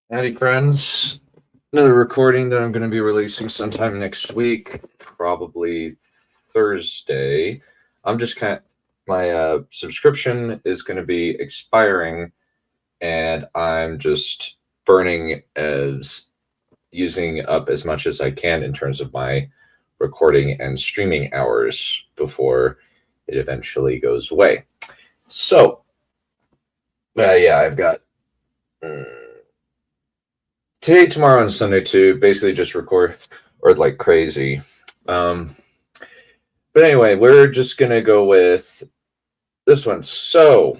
Howdy, friends. Another recording that I'm going to be releasing sometime next week, probably Thursday. I'm just my subscription is going to be expiring, and I'm just burning as using up as much as I can in terms of my recording and streaming hours before it eventually goes away. So, yeah, I've got. Today, tomorrow, and Sunday too. Basically, just record or like crazy. But anyway, we're just gonna go with this one. So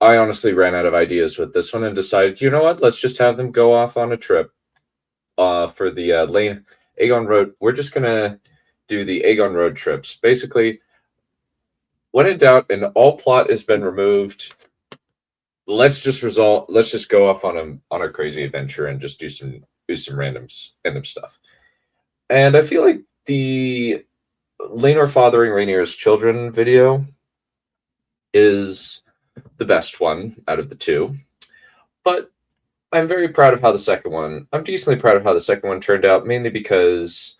I honestly ran out of ideas with this one and decided, you know what? Let's just have them go off on a trip. For the Aegon road. We're just gonna do the Aegon road trips. Basically, when in doubt and all plot has been removed, let's just go off on a crazy adventure and just do some random stuff. And I feel like the Laenor fathering Rhaenyra's children video is the best one out of the two. But I'm very proud of how I'm decently proud of how the second one turned out, mainly because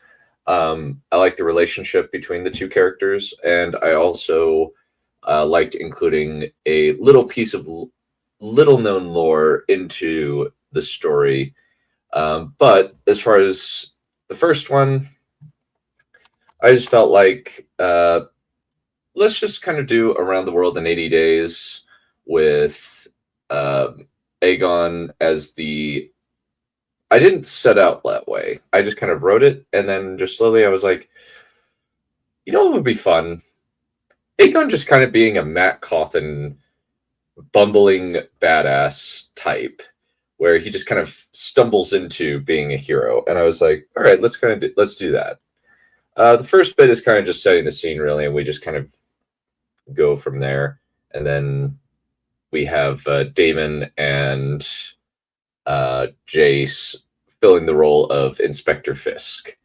I like the relationship between the two characters, and I also liked including a little piece of little known lore into the story. But as far as the first one, I just felt like let's just kind of do Around the World in 80 Days with Aegon as the. I didn't set out that way. I just kind of wrote it, and then just slowly I was like, you know what would be fun? Aegon just kind of being a Matt Cawthon bumbling badass type where he just kind of stumbles into being a hero. And I was like, all right, let's do that. The first bit is kind of just setting the scene, really, and we just kind of go from there. And then we have Daemon and Jace filling the role of Inspector Fisk.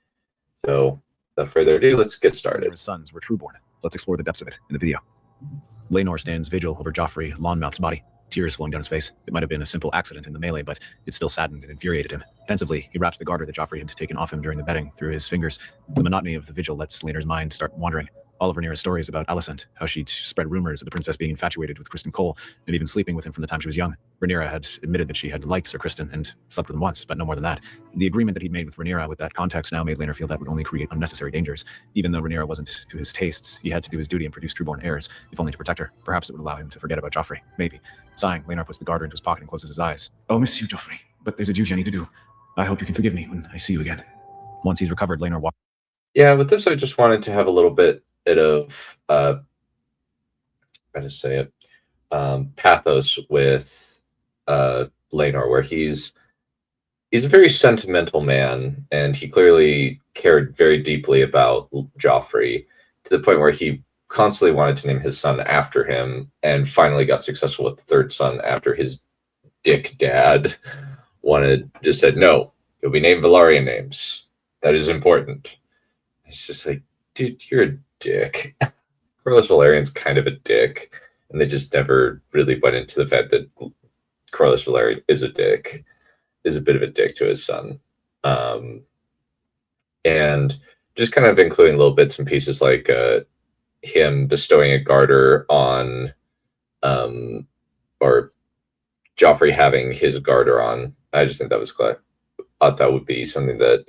So, without further ado, let's get started. His sons were trueborn. Let's explore the depths of it in the video. Laenor stands vigil over Joffrey Lonmouth's body, tears flowing down his face. It might have been a simple accident in the melee, but it still saddened and infuriated him. Pensively, he wraps the garter that Joffrey had taken off him during the bedding through his fingers. The monotony of the vigil lets Laenor's mind start wandering. All of Rhaenyra's stories about Alicent, how she'd spread rumors of the princess being infatuated with Criston Cole, and even sleeping with him from the time she was young. Rhaenyra had admitted that she had liked Sir Criston and slept with him once, but no more than that. The agreement that he'd made with Rhaenyra with that context now made Laenor feel that would only create unnecessary dangers. Even though Rhaenyra wasn't to his tastes, he had to do his duty and produce trueborn heirs, if only to protect her. Perhaps it would allow him to forget about Joffrey. Maybe. Sighing, Laenor puts the garter into his pocket and closes his eyes. I'll miss you, Joffrey, but there's a duty I need to do. I hope you can forgive me when I see you again. Once he's recovered, Laenor walks. Yeah, with this, I just wanted to have a little bit of pathos with Laenor, where he's a very sentimental man, and he clearly cared very deeply about Joffrey to the point where he constantly wanted to name his son after him, and finally got successful with the third son after his dick dad just said, no, you'll be named Velaryon names. That is important. It's just like, dude, you're a dick. Corlys Velaryon's kind of a dick, and they just never really went into the fact that Corlys Velaryon is a bit of a dick to his son. And just kind of including little bits and pieces like him bestowing a garter on, or Joffrey having his garter on. I just think that was clear. I thought that would be something that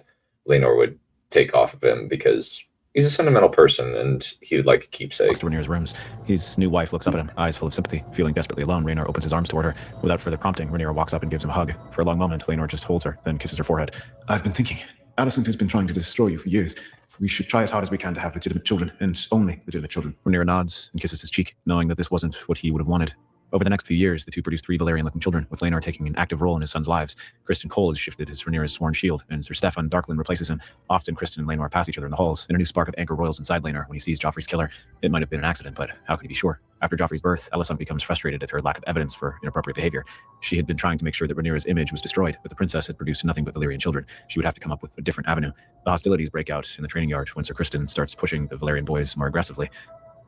Laenor would take off of him because he's a sentimental person and he would like a keepsake. Walks to Rhaenyra's rooms. His new wife looks up at him, eyes full of sympathy. Feeling desperately alone, Rhaenyra opens his arms toward her. Without further prompting, Rhaenyra walks up and gives him a hug. For a long moment, Laenor just holds her, then kisses her forehead. I've been thinking. Alicent has been trying to destroy you for years. We should try as hard as we can to have legitimate children, and only legitimate children. Rhaenyra nods and kisses his cheek, knowing that this wasn't what he would have wanted. Over the next few years, the two produced 3 Valyrian-looking children, with Laenor taking an active role in his sons' lives. Criston Cole is shifted as Rhaenyra's sworn shield, and Sir Steffon Darklyn replaces him. Often, Criston and Laenor pass each other in the halls, and a new spark of anger roils inside Laenor when he sees Joffrey's killer. It might have been an accident, but how could he be sure? After Joffrey's birth, Alicent becomes frustrated at her lack of evidence for inappropriate behavior. She had been trying to make sure that Rhaenyra's image was destroyed, but the princess had produced nothing but Valyrian children. She would have to come up with a different avenue. The hostilities break out in the training yard when Sir Criston starts pushing the Valyrian boys more aggressively.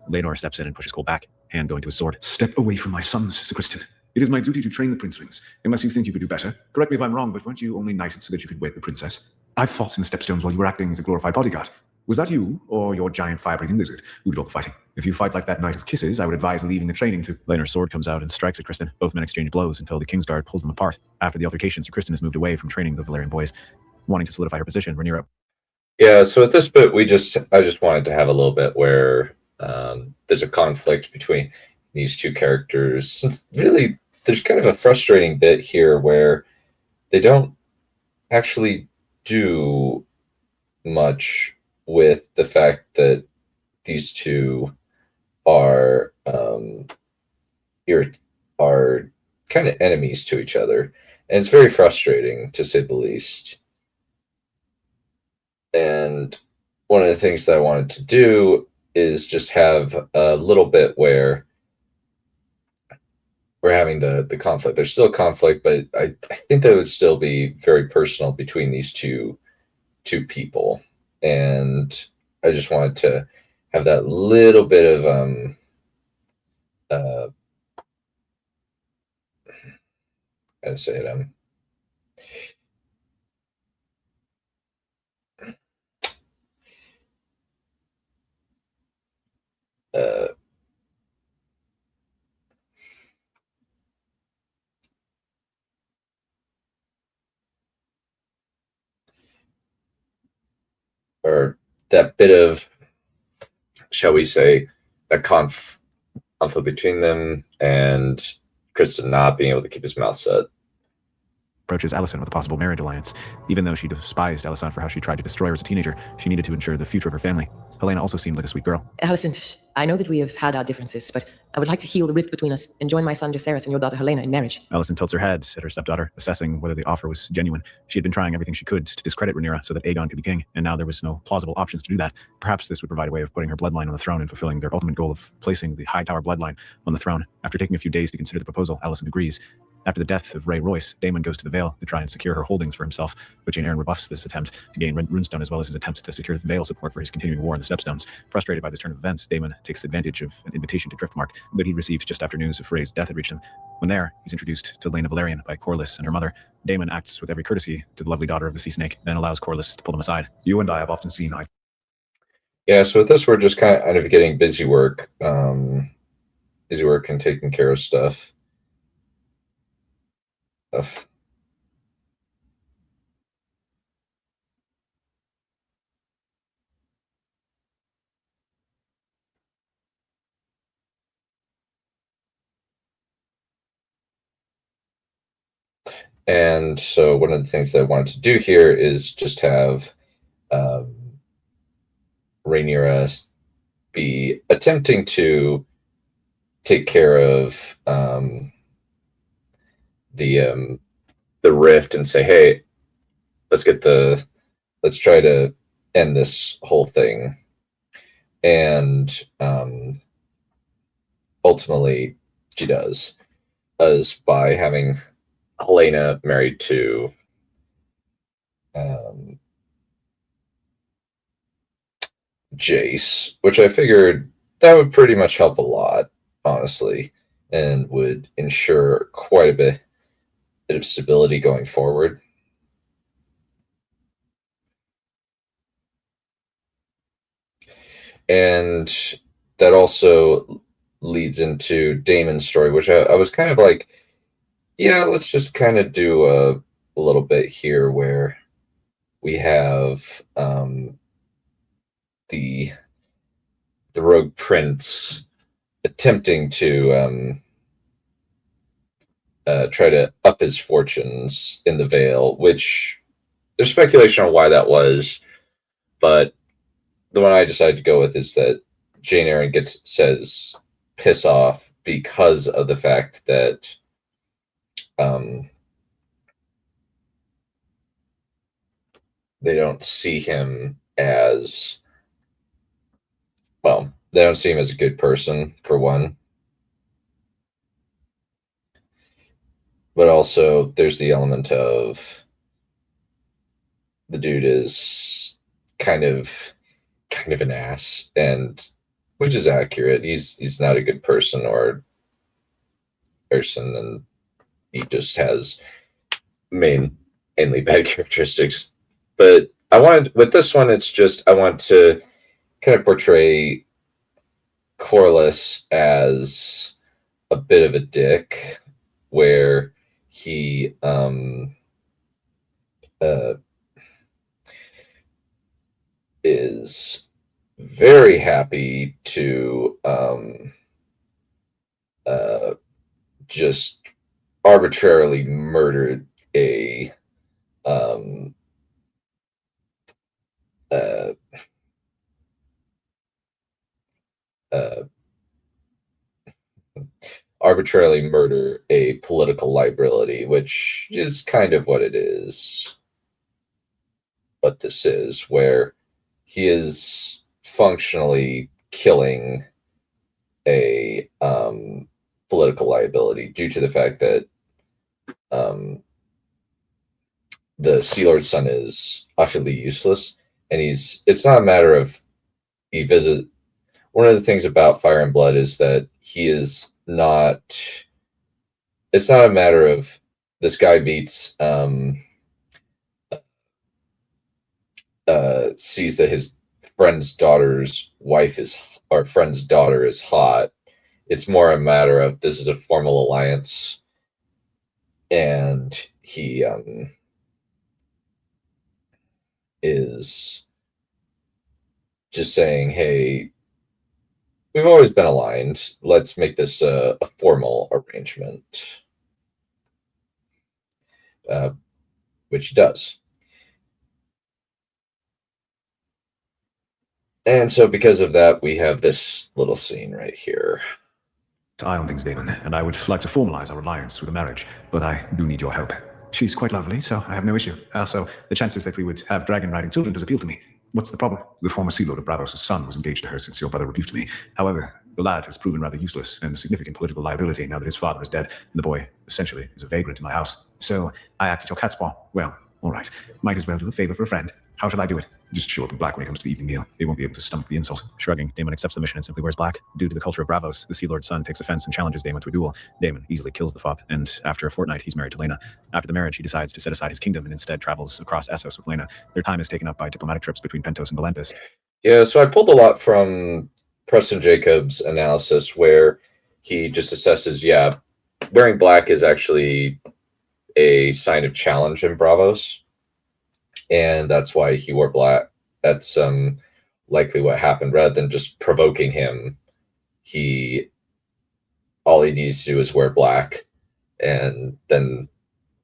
Laenor steps in and pushes Cole back, hand going to his sword. Step away from my sons, Sir Criston. It is my duty to train the princelings, unless you think you could do better. Correct me if I'm wrong, but weren't you only knighted so that you could wed the princess? I fought in the Stepstones while you were acting as a glorified bodyguard. Was that you, or your giant fire-breathing lizard, who did all the fighting? If you fight like that Knight of Kisses, I would advise leaving the training to... Laenor's sword comes out and strikes at Kristen. Both men exchange blows until the Kingsguard pulls them apart. After the altercation, Sir Kristen has moved away from training the Valyrian boys. Wanting to solidify her position, Rhaenyra... Yeah, so at this bit, I just wanted to have a little bit where there's a conflict between these two characters. Since really, there's kind of a frustrating bit here where they don't actually do much with the fact that these two are are kind of enemies to each other, and it's very frustrating to say the least. And one of the things that I wanted to do is just have a little bit where we're having the conflict. There's still conflict, but I think that it would still be very personal between these two people. And I just wanted to have that little bit of how to say it, or that bit of, shall we say, that conflict between them, and Kristen not being able to keep his mouth shut. Approaches Alicent with a possible marriage alliance. Even though she despised Alicent for how she tried to destroy her as a teenager, she needed to ensure the future of her family. Helena also seemed like a sweet girl. Alicent, I know that we have had our differences, but I would like to heal the rift between us and join my son Jacaerys and your daughter Helena in marriage. Alicent tilts her head at her stepdaughter, assessing whether the offer was genuine. She had been trying everything she could to discredit Rhaenyra so that Aegon could be king, and now there was no plausible options to do that. Perhaps this would provide a way of putting her bloodline on the throne and fulfilling their ultimate goal of placing the Hightower bloodline on the throne. After taking a few days to consider the proposal, Alicent agrees. After the death of Ray Royce, Daemon goes to the Vale to try and secure her holdings for himself, but Jaehaerys rebuffs this attempt to gain runestone as well as his attempts to secure Vale support for his continuing war in the Stepstones. Frustrated by this turn of events, Daemon takes advantage of an invitation to Driftmark that he received just after news of Frey's death had reached him. When there, he's introduced to Laena Velaryon by Corlys and her mother. Daemon acts with every courtesy to the lovely daughter of the Sea Snake, then allows Corlys to pull them aside. You and I have often seen eye. Yeah, so with this, we're just kind of getting busy work and taking care of stuff. And so one of the things that I wanted to do here is just have Rhaenyra be attempting to take care of the rift and say, hey, let's try to end this whole thing. And ultimately she does by having Helena married to Jace, which I figured that would pretty much help a lot, honestly, and would ensure quite a bit of stability going forward. And that also leads into Daemon's story, which I was kind of like, yeah, let's just kind of do a little bit here where we have the rogue prince attempting to try to up his fortunes in the Vale, which there's speculation on why that was, but the one I decided to go with is that Jaehaerys says piss off because of the fact that they don't see him as, well, they don't see him as a good person, for one. But also there's the element of the dude is kind of an ass, and which is accurate. He's not a good person and he just has mainly bad characteristics. But I wanted with this one, it's just I want to kind of portray Corlys as a bit of a dick, where he is very happy to just arbitrarily murder a uh, uh, arbitrarily murder a political liability, which is kind of what it is. What this is, where he is functionally killing a political liability due to the fact that the Sea Lord's son is utterly useless, and it's not a matter of he visit. One of the things about Fire and Blood is that he is not. It's not a matter of this guy meets sees that his friend's daughter's wife is or friend's daughter is hot. It's more a matter of this is a formal alliance, and he is just saying, "Hey, we've always been aligned. Let's make this a formal arrangement," which he does. And so, because of that, we have this little scene right here. Eye on things, Damon, and I would like to formalize our alliance with a marriage, but I do need your help. She's quite lovely, so I have no issue. Also, the chances that we would have dragon-riding children does appeal to me. What's the problem? The former Sea Lord of Bravos' son was engaged to her since your brother rebuked me. However, the lad has proven rather useless and a significant political liability now that his father is dead, and the boy, essentially, is a vagrant in my house. So, I act as your catspaw. Well, all right. Might as well do a favor for a friend. How shall I do it? Just show up in black when it comes to the evening meal. They won't be able to stomach the insult. Shrugging, Daemon accepts the mission and simply wears black. Due to the culture of Bravos, the Sea Lord's son takes offense and challenges Daemon to a duel. Daemon easily kills the fop, and after a fortnight, he's married to Laena. After the marriage, he decides to set aside his kingdom and instead travels across Essos with Laena. Their time is taken up by diplomatic trips between Pentos and Valentis. Yeah, so I pulled a lot from Preston Jacobs' analysis where he just assesses, yeah, wearing black is actually a sign of challenge in Bravos, and that's why he wore black. That's likely what happened. Rather than just provoking him, all he needs to do is wear black, and then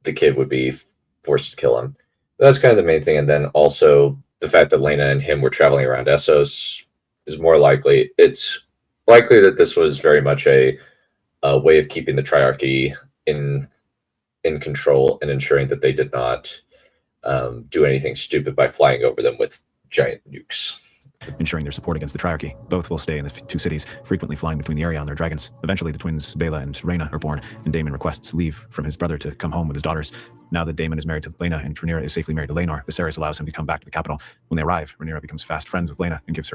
the kid would be forced to kill him. That's kind of the main thing. And then also the fact that Laena and him were traveling around Essos is more likely. It's likely that this was very much a way of keeping the Triarchy in control and ensuring that they did not do anything stupid by flying over them with giant nukes. Ensuring their support against the Triarchy. Both will stay in the two cities, frequently flying between the area on their dragons. Eventually, the twins Bela and Rhaena are born, and Daemon requests leave from his brother to come home with his daughters. Now that Daemon is married to Laena and Rhaenyra is safely married to Laenor, Viserys allows him to come back to the capital. When they arrive, Rhaenyra becomes fast friends with Laena and gives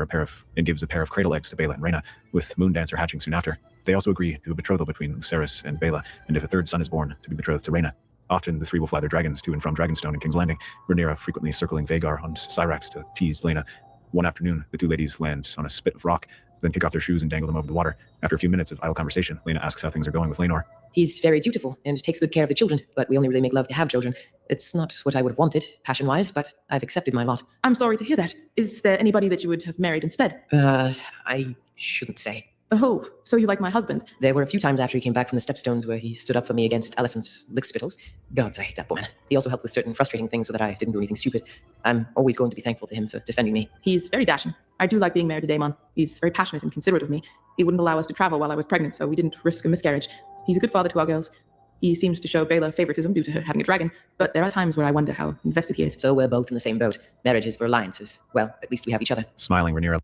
a pair of cradle eggs to Bela and Rhaena, with Moondancer hatching soon after. They also agree to a betrothal between Viserys and Bela, and if a third son is born, to be betrothed to Rhaena. Often, the three will fly their dragons to and from Dragonstone and King's Landing, Rhaenyra frequently circling Vhagar on Syrax to tease Laena. One afternoon, the two ladies land on a spit of rock, then kick off their shoes and dangle them over the water. After a few minutes of idle conversation, Laena asks how things are going with Laenor. He's very dutiful and takes good care of the children, but we only really make love to have children. It's not what I would have wanted, passion-wise, but I've accepted my lot. I'm sorry to hear that. Is there anybody that you would have married instead? I shouldn't say. Oh, so you like my husband? There were a few times after he came back from the Stepstones where he stood up for me against Alicent's lickspittles. Gods, I hate that woman. He also helped with certain frustrating things so that I didn't do anything stupid. I'm always going to be thankful to him for defending me. He's very dashing. I do like being married to Daemon. He's very passionate and considerate of me. He wouldn't allow us to travel while I was pregnant, so we didn't risk a miscarriage. He's a good father to our girls. He seems to show Bela favoritism due to her having a dragon, but there are times where I wonder how invested he is. So we're both in the same boat. Marriage is for alliances. Well, at least we have each other. Smiling, Rhaenyra.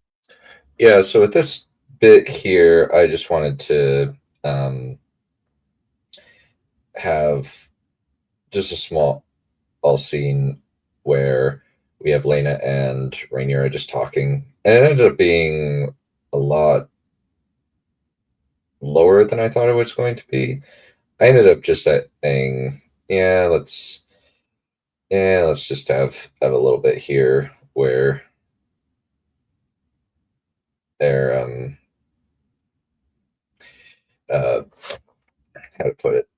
Yeah, so with this bit here, I just wanted to have just a small scene where we have Laena and Rhaenyra just talking, and it ended up being a lot lower than I thought it was going to be. I ended up just saying, let's just have a little bit here where they're how to put it,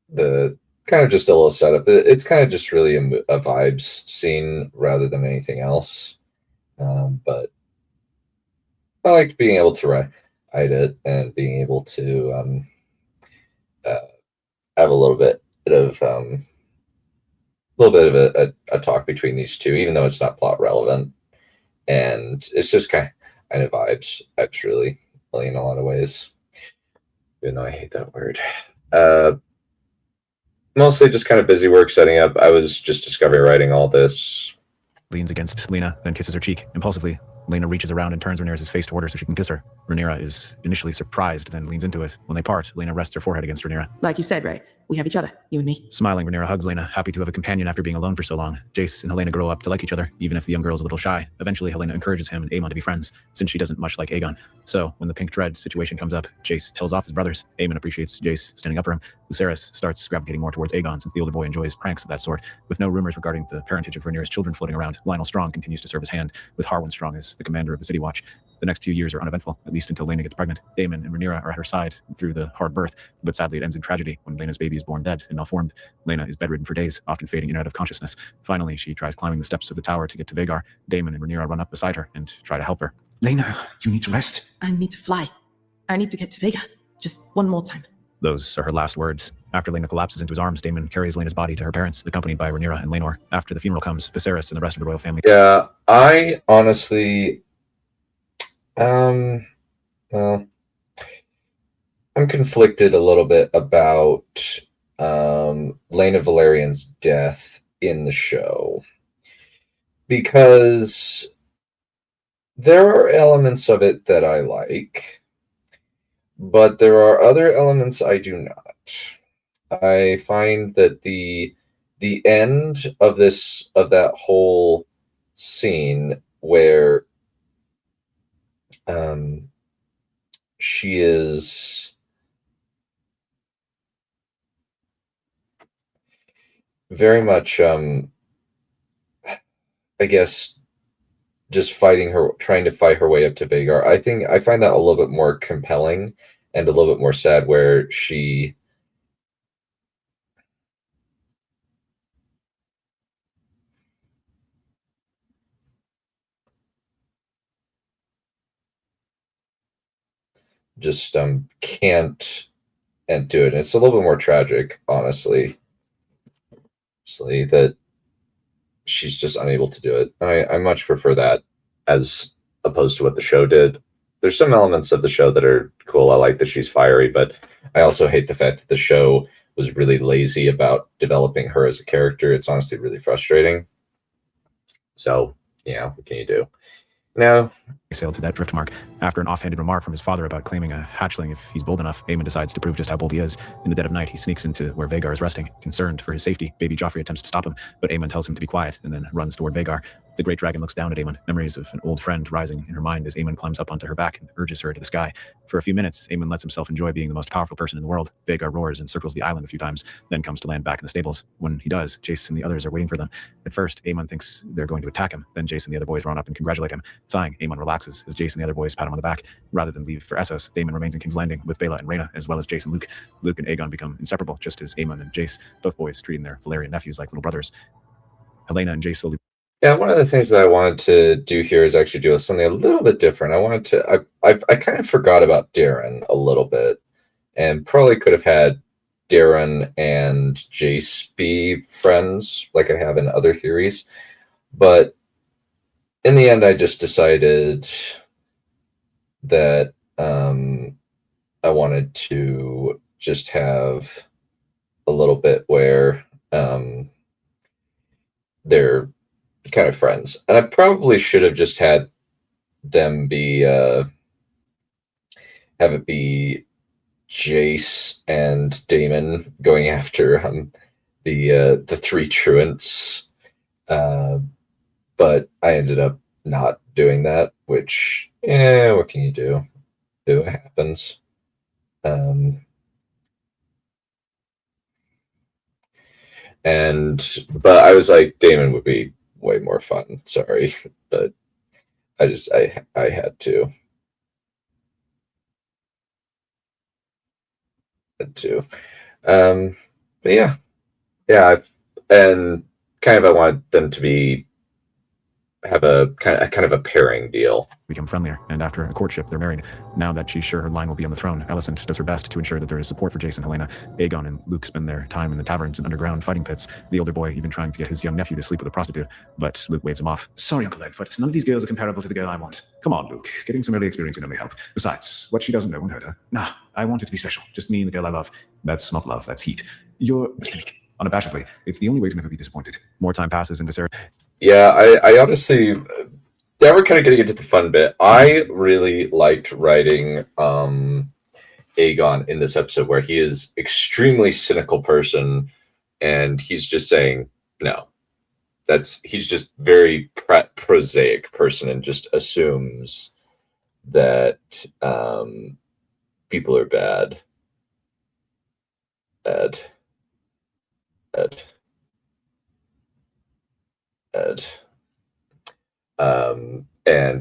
the kind of just a little setup. It's kind of just really a vibes scene rather than anything else. But I liked being able to write it and being able to uh, have a little bit of a talk between these two, even though it's not plot relevant, and it's just kind of vibes really in a lot of ways. Even though I hate that word. Mostly just kind of busy work setting up. I was just discovering writing all this. Leans against Laena, then kisses her cheek impulsively. Laena reaches around and turns Rhaenyra's face toward her so she can kiss her. Rhaenyra is initially surprised, then leans into it. When they part, Laena rests her forehead against Rhaenyra. Like you said, Ray, we have each other, you and me. Smiling, Rhaenyra hugs Laena, happy to have a companion after being alone for so long. Jace and Helena grow up to like each other, even if the young girl is a little shy. Eventually, Helena encourages him and Aemon to be friends, since she doesn't much like Aegon. So, when the Pink Dread situation comes up, Jace tells off his brothers. Aemon appreciates Jace standing up for him. Lucerys starts gravitating more towards Aegon, since the older boy enjoys pranks of that sort. With no rumors regarding the parentage of Rhaenyra's children floating around, Lionel Strong continues to serve his hand, with Harwin Strong as the commander of the City Watch. The next few years are uneventful, at least until Laena gets pregnant. Daemon and Rhaenyra are at her side through the hard birth, but sadly it ends in tragedy when Laena's baby is born dead and malformed. Laena is bedridden for days, often fading in and out of consciousness. Finally, she tries climbing the steps of the tower to get to Vhagar. Daemon and Rhaenyra run up beside her and try to help her. Laena, you need to rest. I need to fly. I need to get to Vhagar. Just one more time. Those are her last words. After Laena collapses into his arms, Daemon carries Laena's body to her parents, accompanied by Rhaenyra and Laenor. After the funeral comes, Viserys and the rest of the royal family. Yeah, I honestly, well, I'm conflicted a little bit about Laena Valerian's death in the show, because there are elements of it that I like, but there are other elements I do not. I find that the end of that whole scene where she is very much I guess just trying to fight her way up to Vhagar. I find that a little bit more compelling and a little bit more sad, where she just can't and do it. And it's a little bit more tragic, honestly, that she's just unable to do it. And I much prefer that as opposed to what the show did. There's some elements of the show that are cool. I like that she's fiery, but I also hate the fact that the show was really lazy about developing her as a character. It's honestly really frustrating. So, yeah, what can you do? No. Sailed to that driftmark. After an offhanded remark from his father about claiming a hatchling if he's bold enough, Aemon decides to prove just how bold he is. In the dead of night, he sneaks into where Vhagar is resting. Concerned for his safety, baby Joffrey attempts to stop him, but Aemon tells him to be quiet and then runs toward Vhagar. The great dragon looks down at Aemon, memories of an old friend rising in her mind as Aemon climbs up onto her back and urges her to the sky. For a few minutes, Aemon lets himself enjoy being the most powerful person in the world. Vhagar roars and circles the island a few times, then comes to land back in the stables. When he does, Jace and the others are waiting for them. At first, Aemon thinks they're going to attack him. Then Jace and the other boys run up and congratulate him. Sighing, Aemon relaxes as Jace and the other boys pat him on the back. Rather than leave for Essos, Daemon remains in King's Landing with Baela and Rhaena, as well as Jace and Luke. Luke and Aegon become inseparable, just as Aemon and Jace, both boys treating their Valyrian nephews like little brothers. Helena and Jace slowly... Yeah, one of the things that I wanted to do here is actually do something a little bit different. I kind of forgot about Darren a little bit, and probably could have had Darren and Jace be friends like I have in other theories. But in the end, I just decided that I wanted to just have a little bit where they're kind of friends. And I probably should have just had them be have it be Jace and Daemon going after the three truants. But I ended up not doing that, which what can you do? It happens. But I was like, Damon would be way more fun. Sorry, but I had to. But yeah, and kind of I want them to have a kind of a pairing deal. Become friendlier, and after a courtship, they're married. Now that she's sure her line will be on the throne, Alicent does her best to ensure that there is support for Jace and Helena. Aegon and Luke spend their time in the taverns and underground fighting pits, the older boy even trying to get his young nephew to sleep with a prostitute, but Luke waves him off. Sorry, Uncle Ed, but none of these girls are comparable to the girl I want. Come on, Luke. Getting some early experience can only help. Besides, what she doesn't know won't hurt her. Nah, I want it to be special. Just me and the girl I love. That's not love, that's heat. You're cynic. Unabashedly, it's the only way to never be disappointed. More time passes in Viserys. Yeah, I honestly, now we're kind of getting into the fun bit. I really liked writing Aegon in this episode, where he is extremely cynical person, and he's just saying no. He's just very prosaic person, and just assumes that people are bad. And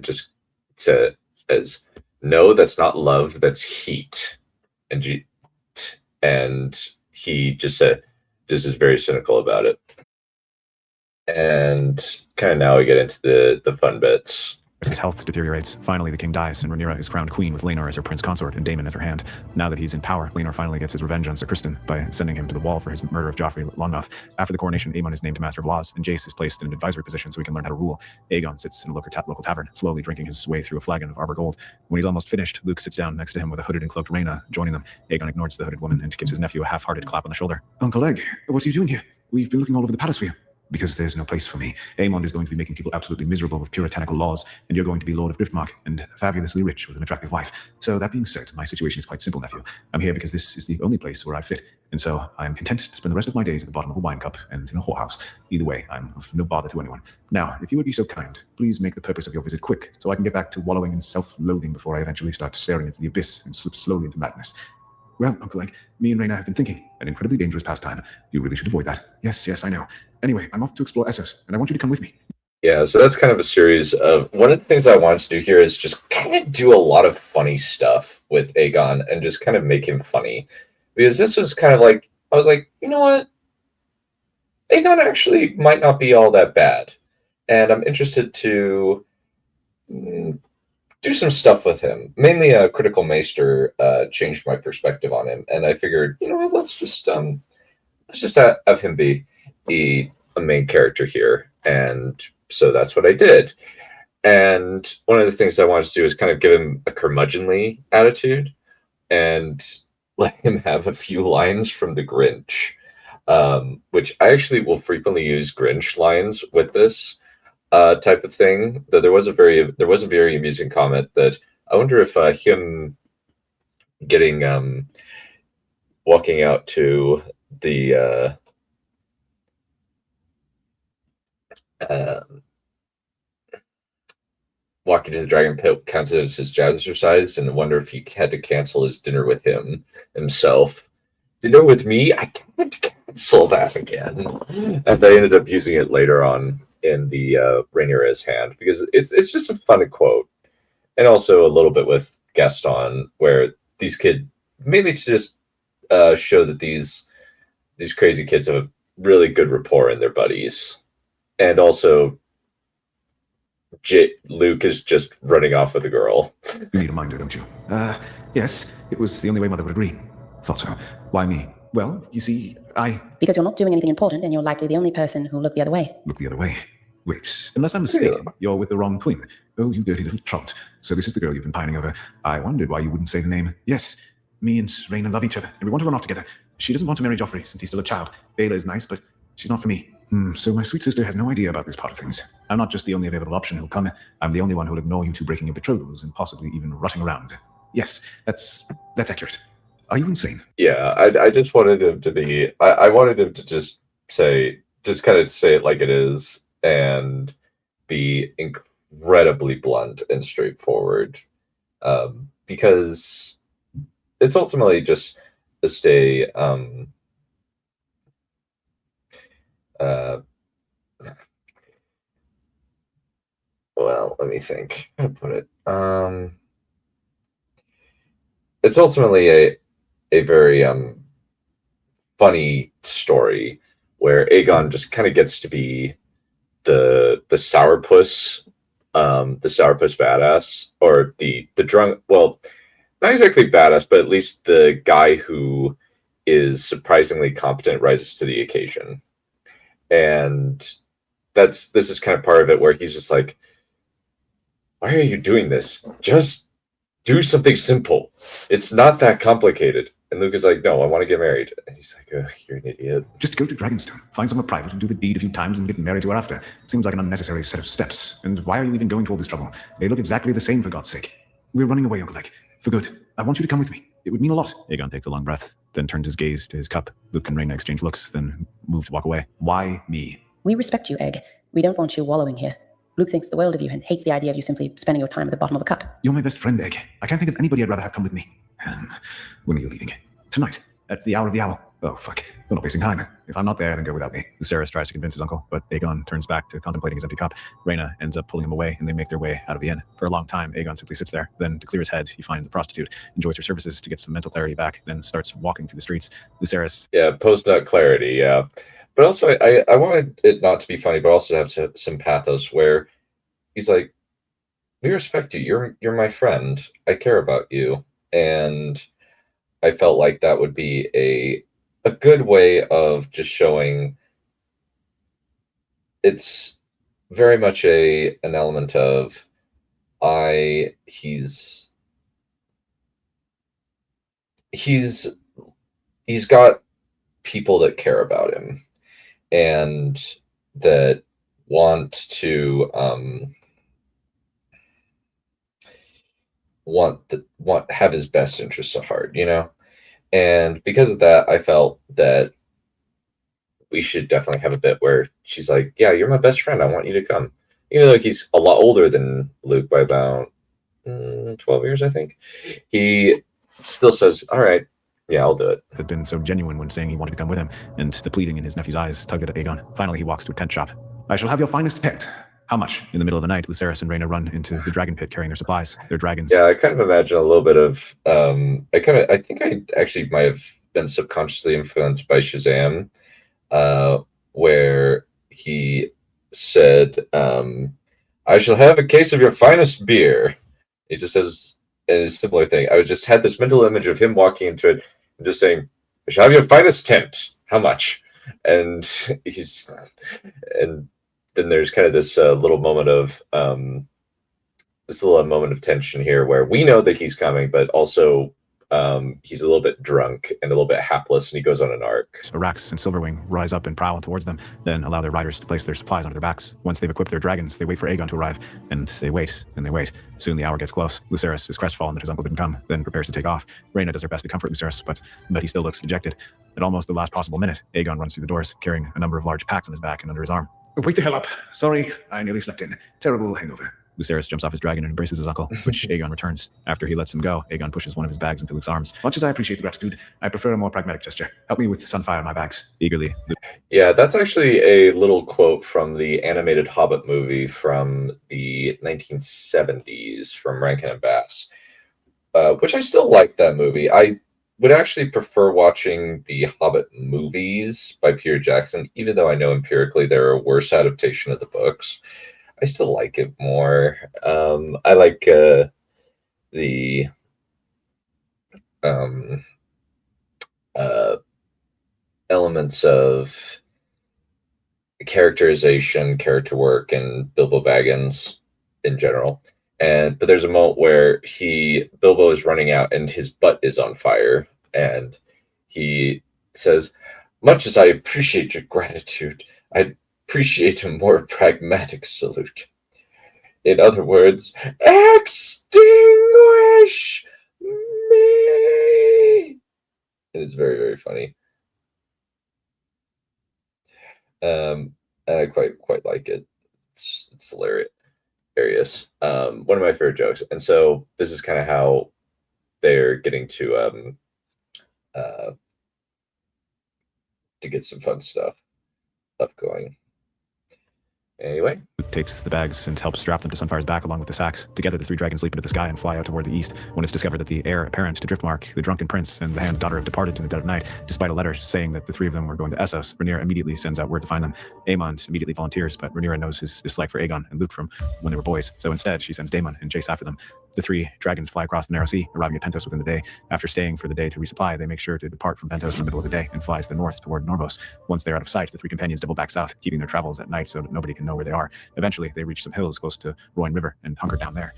just says, no, that's not love, that's heat. And he just said, this is very cynical about it. And kind of now we get into the fun bits. His health deteriorates. Finally, the king dies, and Rhaenyra is crowned queen with Laenor as her prince consort and Daemon as her hand. Now that he's in power, Laenor finally gets his revenge on Sir Criston by sending him to the wall for his murder of Joffrey Longmouth. After the coronation, Aemon is named Master of Laws, and Jace is placed in an advisory position so he can learn how to rule. Aegon sits in a local tavern, slowly drinking his way through a flagon of Arbor Gold. When he's almost finished, Luke sits down next to him with a hooded and cloaked Rhaena joining them. Aegon ignores the hooded woman and gives his nephew a half-hearted clap on the shoulder. Uncle Egg, what are you doing here? We've been looking all over the palace for you. Because there's no place for me. Aemond is going to be making people absolutely miserable with puritanical laws, and you're going to be Lord of Driftmark and fabulously rich with an attractive wife. So that being said, my situation is quite simple, nephew. I'm here because this is the only place where I fit, and so I'm content to spend the rest of my days at the bottom of a wine cup and in a whorehouse. Either way, I'm of no bother to anyone. Now, if you would be so kind, please make the purpose of your visit quick, so I can get back to wallowing in self-loathing before I eventually start staring into the abyss and slip slowly into madness. Well, Uncle Egg, me and Rhaena have been thinking. An incredibly dangerous pastime. You really should avoid that. Yes, I know. Anyway, I'm off to explore Essos, and I want you to come with me. Yeah, so that's kind of a series of... One of the things I wanted to do here is just kind of do a lot of funny stuff with Aegon and just kind of make him funny. Because this was kind of like... I was like, you know what? Aegon actually might not be all that bad. And I'm interested to... do some stuff with him. Mainly Critical Maester changed my perspective on him, and I figured, you know what, let's just have him be a main character here. And so that's what I did. And one of the things I wanted to do is kind of give him a curmudgeonly attitude and let him have a few lines from the Grinch, which I actually will frequently use Grinch lines with this type of thing. Though there was a very amusing comment that I wonder if him getting walking out to the walking to the dragon pit counted as his jazzercise, and I wonder if he had to cancel his dinner with himself. Dinner with me? I can't cancel that again. And they ended up using it later on in the Rhaenyra's hand, because it's just a funny quote, and also a little bit with Gaston, where these kids mainly to just show that these crazy kids have a really good rapport in their buddies, and also Luke is just running off with a girl. You need a minder, don't you? Yes. It was the only way Mother would agree. Thought so. Why me? Well, you see, Because you're not doing anything important, and you're likely the only person who looked the other way. Look the other way. Wait, unless I'm mistaken, you're with the wrong twin. Oh, you dirty little trot. So this is the girl you've been pining over. I wondered why you wouldn't say the name. Yes, me and Rhaena love each other, and we want to run off together. She doesn't want to marry Joffrey since he's still a child. Baela is nice, but she's not for me. So my sweet sister has no idea about this part of things. I'm not just the only available option who'll come. I'm the only one who'll ignore you two breaking your betrothals and possibly even rotting around. Yes, that's accurate. Are you insane? Yeah, I just wanted him to be... I wanted him to just kind of say it like it is, and be incredibly blunt and straightforward, because it's ultimately just a stay. uh, well, let me think how to put it. It's ultimately a very funny story where Aegon just kind of gets to be the sourpuss, the sourpuss badass, or the drunk. Well, not exactly badass, but at least the guy who is surprisingly competent rises to the occasion. And this is kind of part of it where he's just like, why are you doing this? Just do something simple. It's not that complicated. And Luke is like, no, I want to get married. And he's like, oh, you're an idiot. Just go to Dragonstone, find somewhere private and do the deed a few times and get married to her after. Seems like an unnecessary set of steps. And why are you even going to all this trouble? They look exactly the same, for God's sake. We're running away, Uncle Leg. For good. I want you to come with me. It would mean a lot. Aegon takes a long breath, then turns his gaze to his cup. Luke and Rhaenyra exchange looks, then move to walk away. Why me? We respect you, Egg. We don't want you wallowing here. Luke thinks the world of you and hates the idea of you simply spending your time at the bottom of a cup. You're my best friend, Egg. I can't think of anybody I'd rather have come with me. When are you leaving? Tonight. At the hour of the owl. Oh, fuck. You're not wasting time. If I'm not there, then go without me. Lucerys tries to convince his uncle, but Aegon turns back to contemplating his empty cup. Rhaenyra ends up pulling him away, and they make their way out of the inn. For a long time, Aegon simply sits there. Then, to clear his head, he finds a prostitute, enjoys her services to get some mental clarity back, then starts walking through the streets. Lucerys... Yeah, post-nut clarity, yeah. But also, I wanted it not to be funny, but also to have some pathos where he's like, we respect you. You're my friend. I care about you. And I felt like that would be a good way of just showing it's very much an element of he's got people that care about him and that want to have his best interests at heart, you know? And because of that, I felt that we should definitely have a bit where she's like, yeah, you're my best friend. I want you to come. Even though he's a lot older than Luke by about 12 years, I think. He still says, all right, yeah, I'll do it. Had been so genuine when saying he wanted to come with him, and the pleading in his nephew's eyes tugged at Aegon. Finally, he walks to a tent shop. I shall have your finest tent. How much? In the middle of the night, Lucerys and Rhaenyra run into the dragon pit carrying their supplies. Their dragons. Yeah, I kind of imagine a little bit of I think I actually might have been subconsciously influenced by Shazam, where he said, I shall have a case of your finest beer. He just says a similar thing. I just had this mental image of him walking into it and just saying, I shall have your finest tent. How much? And then there's kind of this little moment of tension here where we know that he's coming, but also he's a little bit drunk and a little bit hapless, and he goes on an arc. Arax and Silverwing rise up and prowl towards them, then allow their riders to place their supplies onto their backs. Once they've equipped their dragons, they wait for Aegon to arrive, and they wait, and they wait. Soon the hour gets close. Lucerys is crestfallen that his uncle didn't come, then prepares to take off. Rhaenyra does her best to comfort Lucerys, but he still looks dejected. At almost the last possible minute, Aegon runs through the doors, carrying a number of large packs on his back and under his arm. Wake the hell up. Sorry, I nearly slept in. Terrible hangover. Lucerys jumps off his dragon and embraces his uncle, which Aegon returns. After he lets him go, Aegon pushes one of his bags into Luke's arms. Much as I appreciate the gratitude, I prefer a more pragmatic gesture. Help me with Sunfire in my bags. Eagerly. Yeah, that's actually a little quote from the animated Hobbit movie from the 1970s from Rankin and Bass, which I still like that movie. I would actually prefer watching the Hobbit movies by Peter Jackson, even though I know empirically they're a worse adaptation of the books. I still like it more. I like the elements of characterization, character work, and Bilbo Baggins in general. But there's a moment where Bilbo is running out and his butt is on fire, and he says, "Much as I appreciate your gratitude, I appreciate a more pragmatic salute. In other words, extinguish me." And it's very, very funny. And I quite like it. It's hilarious. One of my favorite jokes. And so this is kind of how they're getting to get some fun stuff. of going. Anyway. Luke takes the bags and helps strap them to Sunfire's back along with the sacks. Together, the three dragons leap into the sky and fly out toward the east. When it's discovered that the heir apparent to Driftmark, the drunken prince, and the Hand's daughter have departed in the dead of night, despite a letter saying that the three of them were going to Essos, Rhaenyra immediately sends out word to find them. Aemond immediately volunteers, but Rhaenyra knows his dislike for Aegon and Luke from when they were boys, so instead she sends Daemon and chase after them. The three dragons fly across the narrow sea, arriving at Pentos within the day. After staying for the day to resupply, they make sure to depart from Pentos in the middle of the day and fly to the north toward Norvos. Once they're out of sight, the three companions double back south, keeping their travels at night so that nobody can know where they are. Eventually, they reach some hills close to Royne River and hunker down there.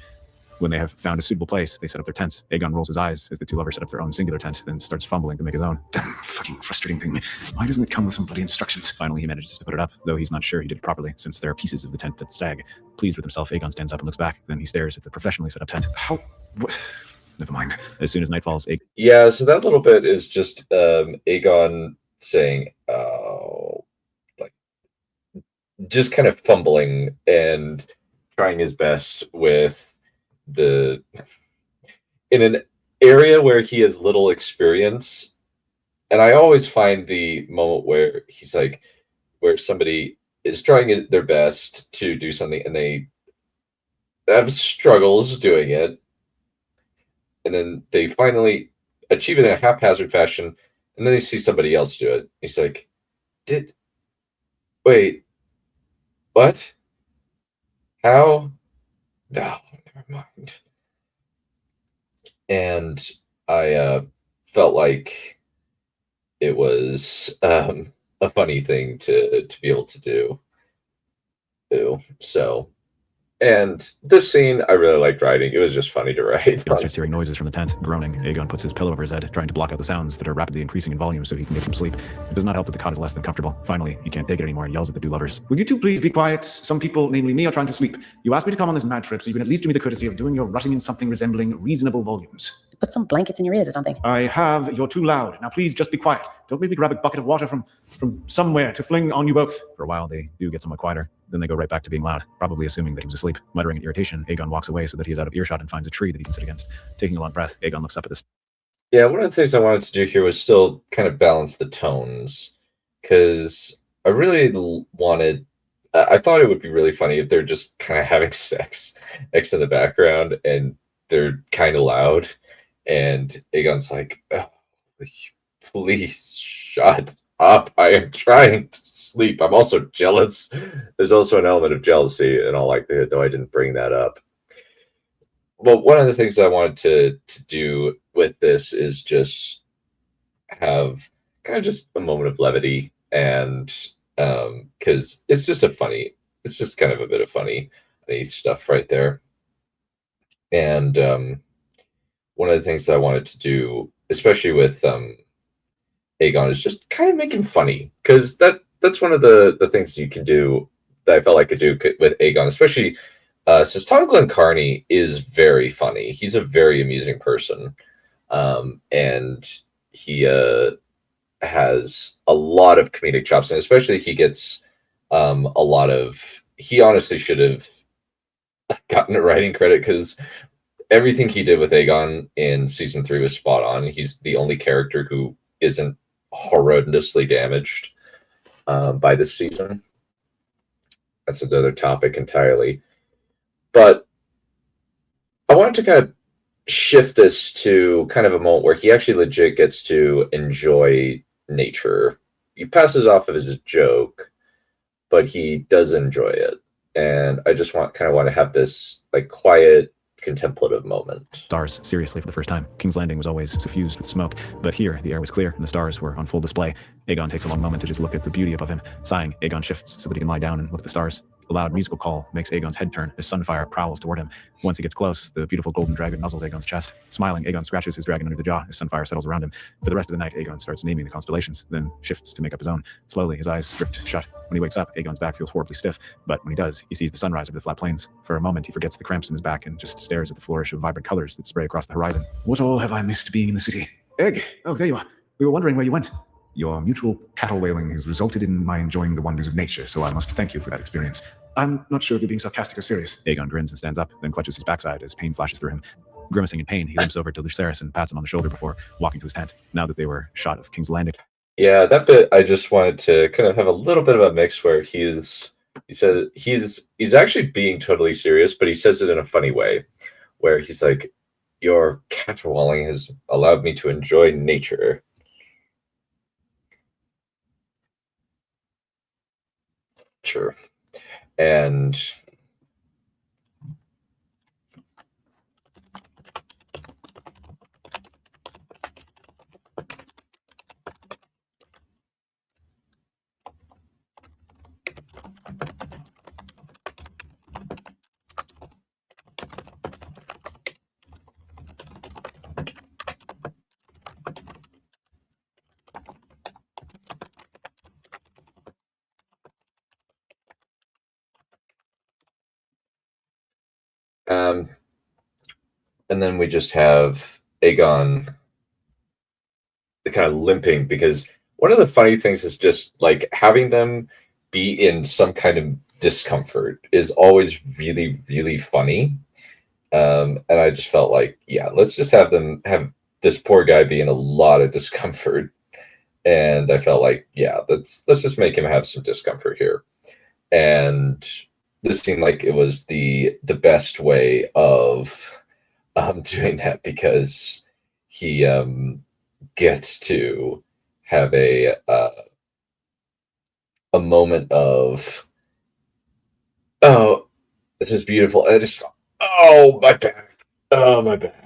When they have found a suitable place, they set up their tents. Aegon rolls his eyes as the two lovers set up their own singular tent, then starts fumbling to make his own. Damn fucking frustrating thing. Why doesn't it come with some bloody instructions? Finally, he manages to put it up, though he's not sure he did it properly, since there are pieces of the tent that sag. Pleased with himself, Aegon stands up and looks back. Then he stares at the professionally set up tent. How? What? Never mind. As soon as night falls, Yeah, so that little bit is just Aegon saying, oh, like, just kind of fumbling and trying his best with in an area where he has little experience. And I always find the moment where he's like, where somebody is trying their best to do something and they have struggles doing it, and then they finally achieve it in a haphazard fashion, and then they see somebody else do it. He's like, wait, what? How? No, never mind. And I felt like it was a funny thing to be able to do. So, and this scene I really liked writing. It was just funny to write. Aegon starts hearing noises from the tent, groaning. Aegon puts his pillow over his head, trying to block out the sounds that are rapidly increasing in volume so he can get some sleep. It does not help that the cot is less than comfortable. Finally, he can't take it anymore and yells at the two lovers. Would you two please be quiet? Some people, namely me, are trying to sleep. You asked me to come on this mad trip, so you can at least do me the courtesy of doing your rutting in something resembling reasonable volumes. Put some blankets in your ears or something. I have. You're too loud. Now please just be quiet. Don't make me grab a bucket of water from somewhere to fling on you both. For a while, they do get somewhat quieter. Then they go right back to being loud, probably assuming that he was asleep. Muttering in irritation, Aegon walks away so that he is out of earshot and finds a tree that he can sit against. Taking a long breath, Aegon looks up at this. Yeah, one of the things I wanted to do here was still kind of balance the tones, because I really wanted... I thought it would be really funny if they're just kind of having sex in the background, and they're kind of loud, and Aegon's like, oh, please shut up. I am trying to sleep. I'm also jealous. There's also an element of jealousy in all likelihood, though I didn't bring that up. But one of the things I wanted to do with this is just have kind of just a moment of levity, and because it's just kind of a bit of funny stuff right there. And one of the things that I wanted to do, especially with Aegon, is just kind of make him funny, because that's one of the things you can do that I felt like I could do with Aegon, especially since Tom Glencarney is very funny. He's a very amusing person, and he has a lot of comedic chops, and especially he gets a lot of... He honestly should have gotten a writing credit, because everything he did with Aegon in season 3 was spot on. He's the only character who isn't horrendously damaged by this season. That's another topic entirely. But I wanted to kind of shift this to kind of a moment where he actually legit gets to enjoy nature. He passes off as a joke, but he does enjoy it. And I just want to have this like quiet, contemplative moment. Stars, seriously, for the first time. King's Landing was always suffused with smoke, but here the air was clear and the stars were on full display. Aegon takes a long moment to just look at the beauty above him. Sighing, Aegon shifts so that he can lie down and look at the stars. A loud musical call makes Aegon's head turn as Sunfire prowls toward him. Once he gets close, the beautiful golden dragon nuzzles Aegon's chest. Smiling, Aegon scratches his dragon under the jaw as Sunfire settles around him. For the rest of the night, Aegon starts naming the constellations, then shifts to make up his own. Slowly, his eyes drift shut. When he wakes up, Aegon's back feels horribly stiff, but when he does, he sees the sunrise over the flat plains. For a moment, he forgets the cramps in his back and just stares at the flourish of vibrant colors that spray across the horizon. What all have I missed being in the city? Egg! Oh, there you are. We were wondering where you went. Your mutual cattle wailing has resulted in my enjoying the wonders of nature, so I must thank you for that experience. I'm not sure if you're being sarcastic or serious. Aegon grins and stands up, then clutches his backside as pain flashes through him. Grimacing in pain, he limps over to Lucerys and pats him on the shoulder before walking to his tent. Now that they were shot of King's Landing, Yeah, that bit I just wanted to kind of have a little bit of a mix where he said he's actually being totally serious, but he says it in a funny way, where he's like, "Your caterwauling has allowed me to enjoy nature." Sure. And um, and then we just have Aegon kind of limping because one of the funny things is just like having them be in some kind of discomfort is always really, really funny. And I just felt like, yeah, let's just have them have this poor guy be in a lot of discomfort. And I felt like, yeah, let's just make him have some discomfort here. And this seemed like it was the best way of doing that because he gets to have a moment of, oh, this is beautiful. I just, oh, my back, oh, my back.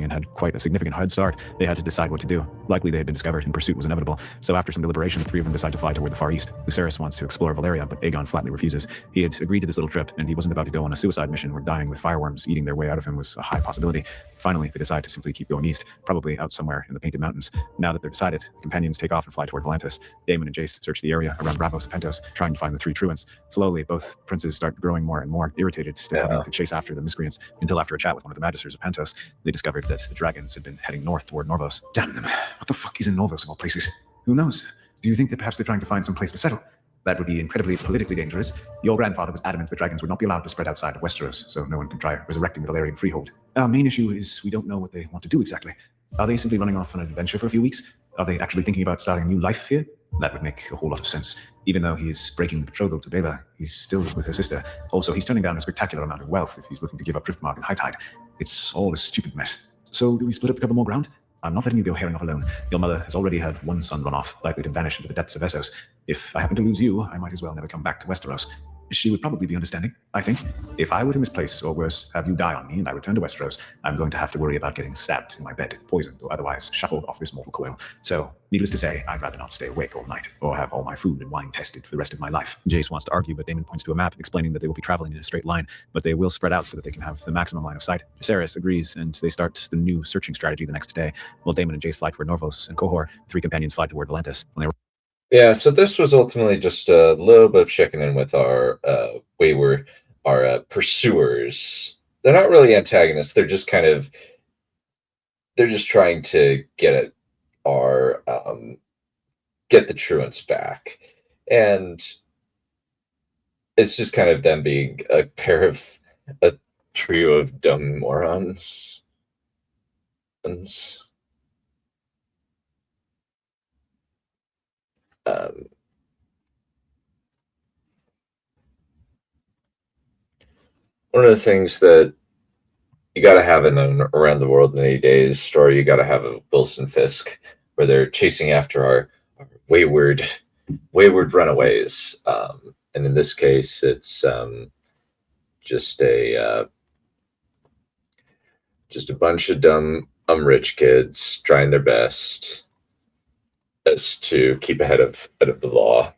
and had quite a significant head start, they had to decide what to do. Likely they had been discovered and pursuit was inevitable. So after some deliberation, the three of them decide to fly toward the Far East. Lucerys wants to explore Valeria, but Aegon flatly refuses. He had agreed to this little trip, and he wasn't about to go on a suicide mission where dying with fireworms eating their way out of him was a high possibility. Finally, they decide to simply keep going east, probably out somewhere in the Painted Mountains. Now that they're decided, the companions take off and fly toward Volantis. Daemon and Jace search the area around Bravos and Pentos, trying to find the three truants. Slowly, both princes start growing more and more irritated to having to chase after the miscreants, until after a chat with one of the magisters of Pentos, they discovered that the dragons had been heading north toward Norvos. Damn them. What the fuck is in Norvos of all places? Who knows? Do you think that perhaps they're trying to find some place to settle? That would be incredibly politically dangerous. Your grandfather was adamant the dragons would not be allowed to spread outside of Westeros, so no one can try resurrecting the Valyrian freehold. Our main issue is we don't know what they want to do exactly. Are they simply running off on an adventure for a few weeks? Are they actually thinking about starting a new life here? That would make a whole lot of sense. Even though he is breaking the betrothal to Baela, he's still with her sister. Also, he's turning down a spectacular amount of wealth if he's looking to give up Driftmark and High Tide. It's all a stupid mess. So do we split up to cover more ground? I'm not letting you go herring off alone. Your mother has already had one son run off, likely to vanish into the depths of Essos. If I happen to lose you, I might as well never come back to Westeros. She would probably be understanding, I think. If I were to misplace, or worse, have you die on me and I return to Westeros, I'm going to have to worry about getting stabbed in my bed, poisoned, or otherwise shuffled off this mortal coil. So, needless to say, I'd rather not stay awake all night, or have all my food and wine tested for the rest of my life. Jace wants to argue, but Daemon points to a map explaining that they will be traveling in a straight line, but they will spread out so that they can have the maximum line of sight. Viserys agrees, and they start the new searching strategy the next day. While Daemon and Jace fly toward Norvos and Qohor, three companions fly toward Volantis. When they were Yeah, so this was ultimately just a little bit of checking in with our wayward, our pursuers. They're not really antagonists. They're just they're just trying to get get the truants back, and it's just kind of them being a trio of dumb morons. One of the things that you got to have in an Around the World in 80 Days story, you got to have a Wilson Fisk where they're chasing after our wayward runaways. And in this case, it's just a bunch of dumb rich kids trying their best as to keep ahead of the law.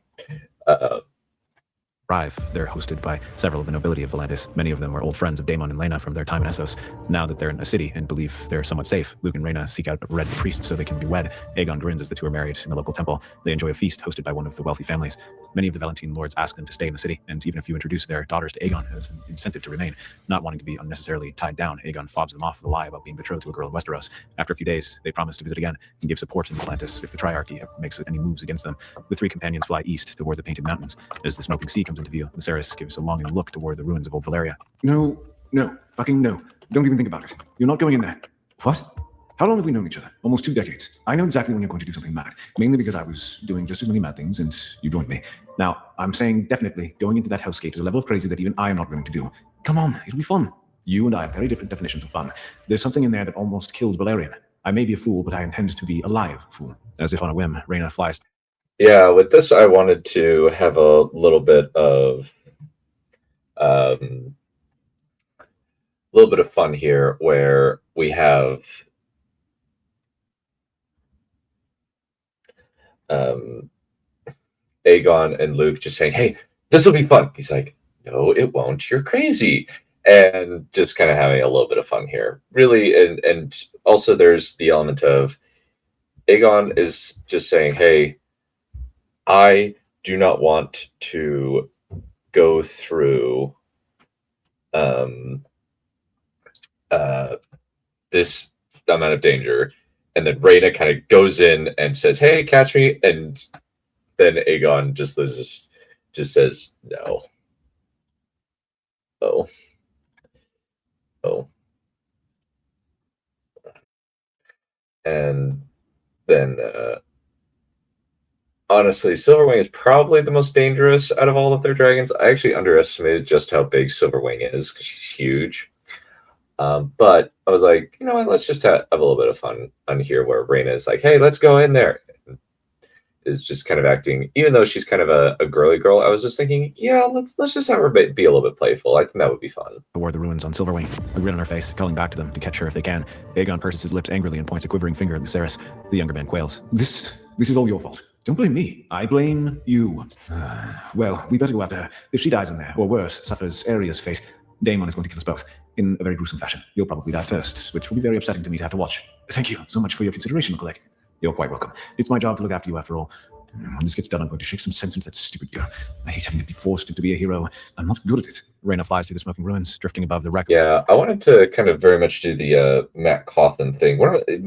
arrive, they're hosted by several of the nobility of Volantis. Many of them were old friends of Daemon and Laena from their time in Essos. Now that they're in a city and believe they're somewhat safe, Luke and Rhaena seek out a red priest so they can be wed. Aegon grins as the two are married in the local temple. They enjoy a feast hosted by one of the wealthy families. Many of the Valentine lords ask them to stay in the city, and even if you introduce their daughters to Aegon as an incentive to remain, not wanting to be unnecessarily tied down, Aegon fobs them off with a lie about being betrothed to a girl in Westeros. After a few days, they promise to visit again and give support in Volantis if the Triarchy makes any moves against them. The three companions fly east toward the Painted Mountains. As the smoking sea comes into view, Viserys gives a longing look toward the ruins of Old Valyria. No, fucking no. Don't even think about it. You're not going in there. What? How long have we known each other? Almost 2 decades. I know exactly when you're going to do something mad, mainly because I was doing just as many mad things and you joined me. Now, I'm saying definitely going into that hellscape is a level of crazy that even I am not willing to do. Come on, it'll be fun. You and I have very different definitions of fun. There's something in there that almost killed Valerian. I may be a fool, but I intend to be a live fool. As if on a whim, Rhaena flies. Yeah, with this, I wanted to have a little bit of fun here, where we have Aegon and Luke just saying, "Hey, this will be fun." He's like, "No, it won't. You're crazy." And just kind of having a little bit of fun here, really. And also there's the element of Aegon is just saying, "Hey, I do not want to go through this amount of danger." And then Rhaena kind of goes in and says, "Hey, catch me." And then Aegon just says, "No. Oh. And then, honestly, Silverwing is probably the most dangerous out of all of their dragons. I actually underestimated just how big Silverwing is because she's huge. But I was like, you know what? Let's just have a little bit of fun on here, where Rhaena is like, "Hey, let's go in there." Is just kind of acting, even though she's kind of a girly girl. I was just thinking, yeah, let's just have her be a little bit playful. I think that would be fun. Toward the ruins on Silverwing, a grin on her face, calling back to them to catch her if they can. Aegon purses his lips angrily and points a quivering finger at Viserys. The younger man quails. This is all your fault. Don't blame me. I blame you. Well, we better go after her. If she dies in there, or worse, suffers Arya's fate, Daemon is going to kill us both in a very gruesome fashion. You'll probably die first, which will be very upsetting to me to have to watch. Thank you so much for your consideration, Uncle Egg. You're quite welcome. It's my job to look after you after all. When this gets done, I'm going to shake some sense into that stupid girl. I hate having to be forced to be a hero. I'm not good at it. Rhaena flies through the smoking ruins, drifting above the wreck. Yeah, I wanted to kind of very much do the Matt Cawthon thing.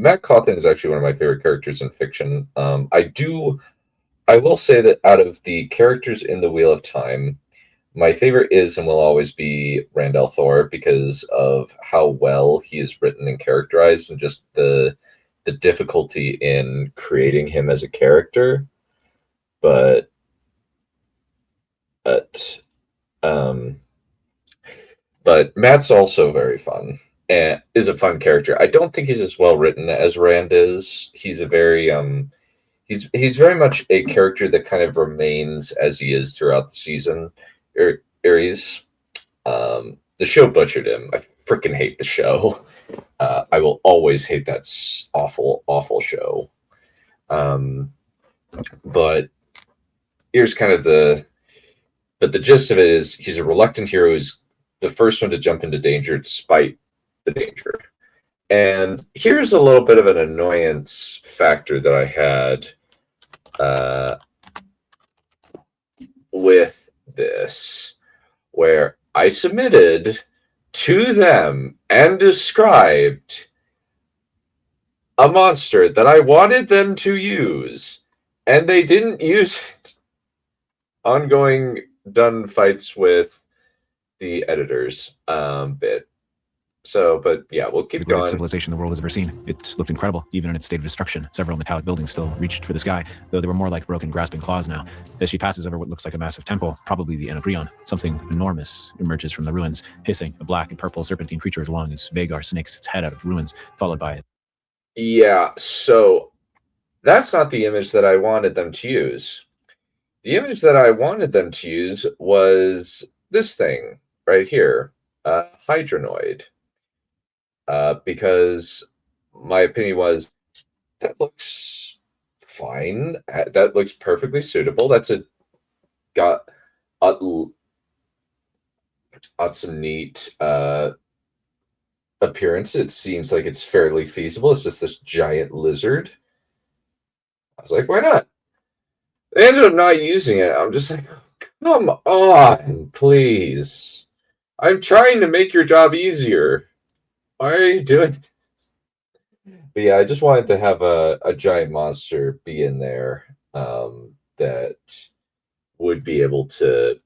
Matt Cawthon is actually one of my favorite characters in fiction. I will say that out of the characters in the Wheel of Time, my favorite is and will always be Randall Thor, because of how well he is written and characterized, and just the difficulty in creating him as a character. But Matt's also very fun and is a fun character. I don't think he's as well written as Rand is. He's a very he's very much a character that kind of remains as he is throughout the season. Aries, the show butchered him. I freaking hate the show. I will always hate that awful show. But here's kind of the gist of it is he's a reluctant hero who's the first one to jump into danger despite the danger. And here's a little bit of an annoyance factor that I had with this, where I submitted to them and described a monster that I wanted them to use, and they didn't use it. Ongoing done fights with the editors bit. So, but yeah, we'll keep The greatest going. civilization the world has ever seen. It looked incredible, even in its state of destruction. Several metallic buildings still reached for the sky, though they were more like broken, grasping claws now. As she passes over what looks like a massive temple, probably the Anacreon, something enormous emerges from the ruins, hissing. A black and purple serpentine creature as long as Vhagar snakes its head out of the ruins, followed by it. Yeah, so that's not the image that I wanted them to use. The image that I wanted them to use was this thing right here, Hydronoid. Because my opinion was, that looks fine. That looks perfectly suitable. That's got some neat appearance. It seems like it's fairly feasible. It's just this giant lizard. I was like, why not? They ended up not using it. I'm just like, come on, please. I'm trying to make your job easier. Why are you doing this? But yeah, I just wanted to have a giant monster be in there that would be able to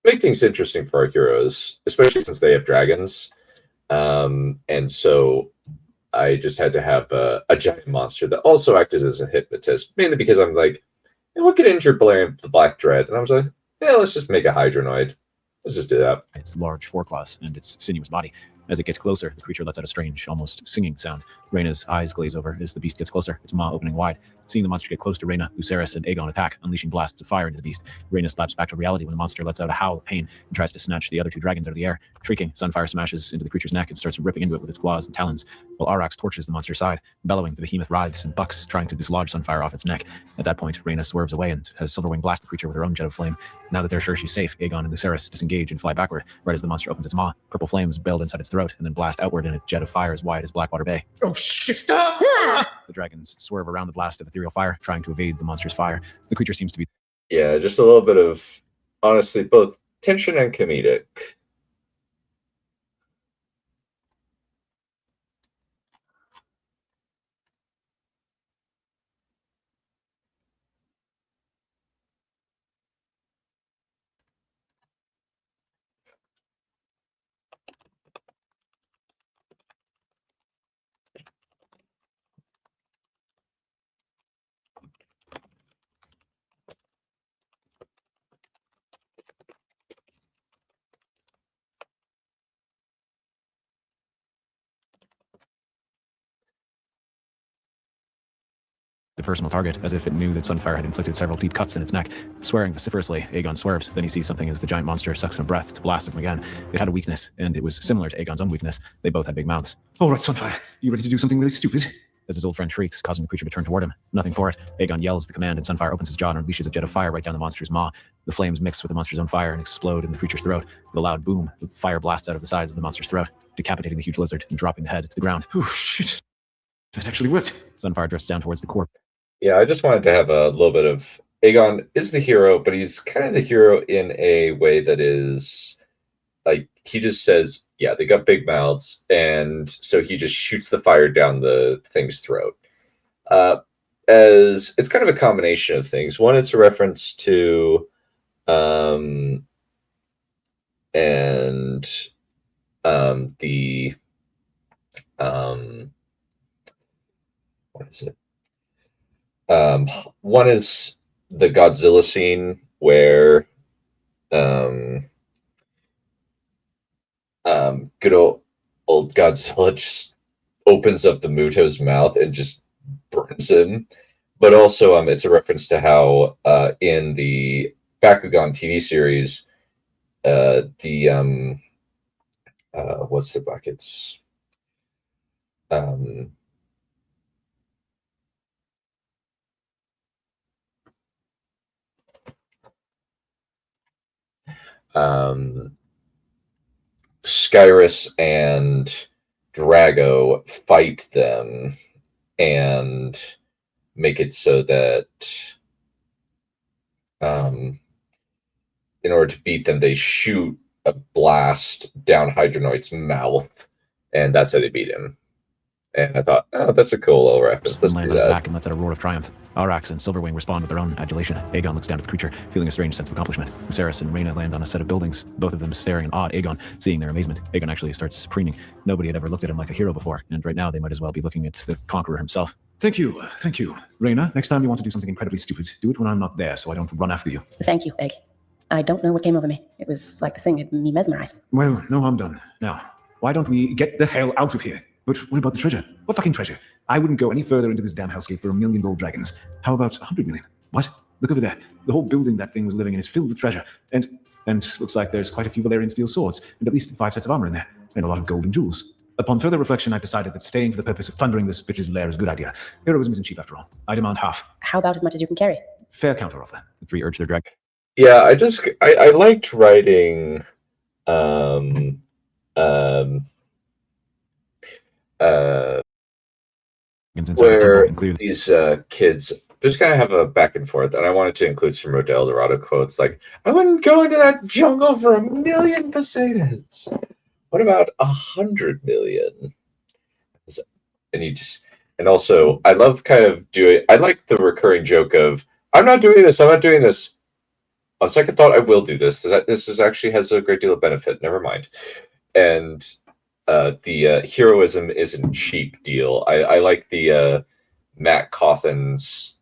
make things interesting for our heroes, especially since they have dragons. And so I just had to have a giant monster that also acted as a hypnotist, mainly because I'm like, hey, what could injure the Black Dread? And I was like, yeah, let's just make a Hydronoid. Let's just do that. Its large foreclaws and its sinuous body. As it gets closer, the creature lets out a strange, almost singing sound. Rhaenyra's eyes glaze over as the beast gets closer, its maw opening wide. Seeing the monster get close to Rhaenyra, Lucerys and Aegon attack, unleashing blasts of fire into the beast. Rhaenyra slaps back to reality when the monster lets out a howl of pain and tries to snatch the other two dragons out of the air. Shrieking, Sunfire smashes into the creature's neck and starts ripping into it with its claws and talons, while Arax torches the monster's side. Bellowing, the behemoth writhes and bucks, trying to dislodge Sunfire off its neck. At that point, Rhaenyra swerves away and has Silverwing blast the creature with her own jet of flame. Now that they're sure she's safe, Aegon and Lucerys disengage and fly backward, right as the monster opens its maw. Purple flames build inside its throat and then blast outward in a jet of fire as wide as Blackwater Bay. Oh shit! The dragons swerve around the blast of ethereal fire, trying to evade the monster's fire. The creature seems to be... Yeah, just a little bit of, honestly, both tension and comedic. the personal target, as if it knew that Sunfire had inflicted several deep cuts in its neck. Swearing vociferously, Aegon swerves. Then he sees something as the giant monster sucks in a breath to blast him again. It had a weakness, and it was similar to Aegon's own weakness. They both had big mouths. All right, Sunfire, you ready to do something really stupid? As his old friend shrieks, causing the creature to turn toward him. Nothing for it. Aegon yells the command, and Sunfire opens his jaw and unleashes a jet of fire right down the monster's maw. The flames mix with the monster's own fire and explode in the creature's throat. With a loud boom, the fire blasts out of the sides of the monster's throat, decapitating the huge lizard and dropping the head to the ground. Oh, shit. That actually worked. Sunfire drifts down towards the corpse. Yeah, I just wanted to have a little bit of... Aegon is the hero, but he's kind of the hero in a way that is... like, he just says, yeah, they got big mouths, and so he just shoots the fire down the thing's throat. As it's kind of a combination of things. One, it's a reference to the what is it? One is the Godzilla scene where good old Godzilla just opens up the Muto's mouth and just burns him. But also it's a reference to how in the Bakugan TV series what's the buckets? Skyrus and Drago fight them and make it so that in order to beat them, they shoot a blast down Hydronoid's mouth, and that's how they beat him. And I thought, oh, that's a cool little reference. Let's land do on its that. back and lets out a roar of triumph. Arax and Silverwing respond with their own adulation. Aegon looks down at the creature, feeling a strange sense of accomplishment. Lucerys and Rhaenyra land on a set of buildings, both of them staring in awe at Aegon, seeing their amazement. Aegon actually starts preening. Nobody had ever looked at him like a hero before, and right now they might as well be looking at the conqueror himself. Thank you. Rhaenyra, next time you want to do something incredibly stupid, do it when I'm not there so I don't run after you. Thank you, Egg. I don't know what came over me. It was like the thing had me mesmerized. Well, no harm done. Now, why don't we get the hell out of here? But what about the treasure? What fucking treasure? I wouldn't go any further into this damn hellscape for 1,000,000 gold dragons. How about 100 million? What? Look over there. The whole building that thing was living in is filled with treasure. And looks like there's quite a few Valyrian steel swords, and at least 5 sets of armor in there, and a lot of gold and jewels. Upon further reflection, I've decided that staying for the purpose of plundering this bitch's lair is a good idea. Heroism isn't cheap after all. I demand half. How about as much as you can carry? Fair counter offer. The three urge their dragon. Yeah, I liked writing um um uh Inside the temple where and clear the these kids just kind of have a back and forth, and I wanted to include some Rodel Dorado quotes like, "I wouldn't go into that jungle for 1,000,000 pesetas. What about 100,000,000?" And you just, and also, I love kind of doing. I like the recurring joke of, "I'm not doing this. I'm not doing this. On second thought, I will do this. This is actually has a great deal of benefit. Never mind." And the heroism isn't cheap deal. I like the Matt Cawthon's.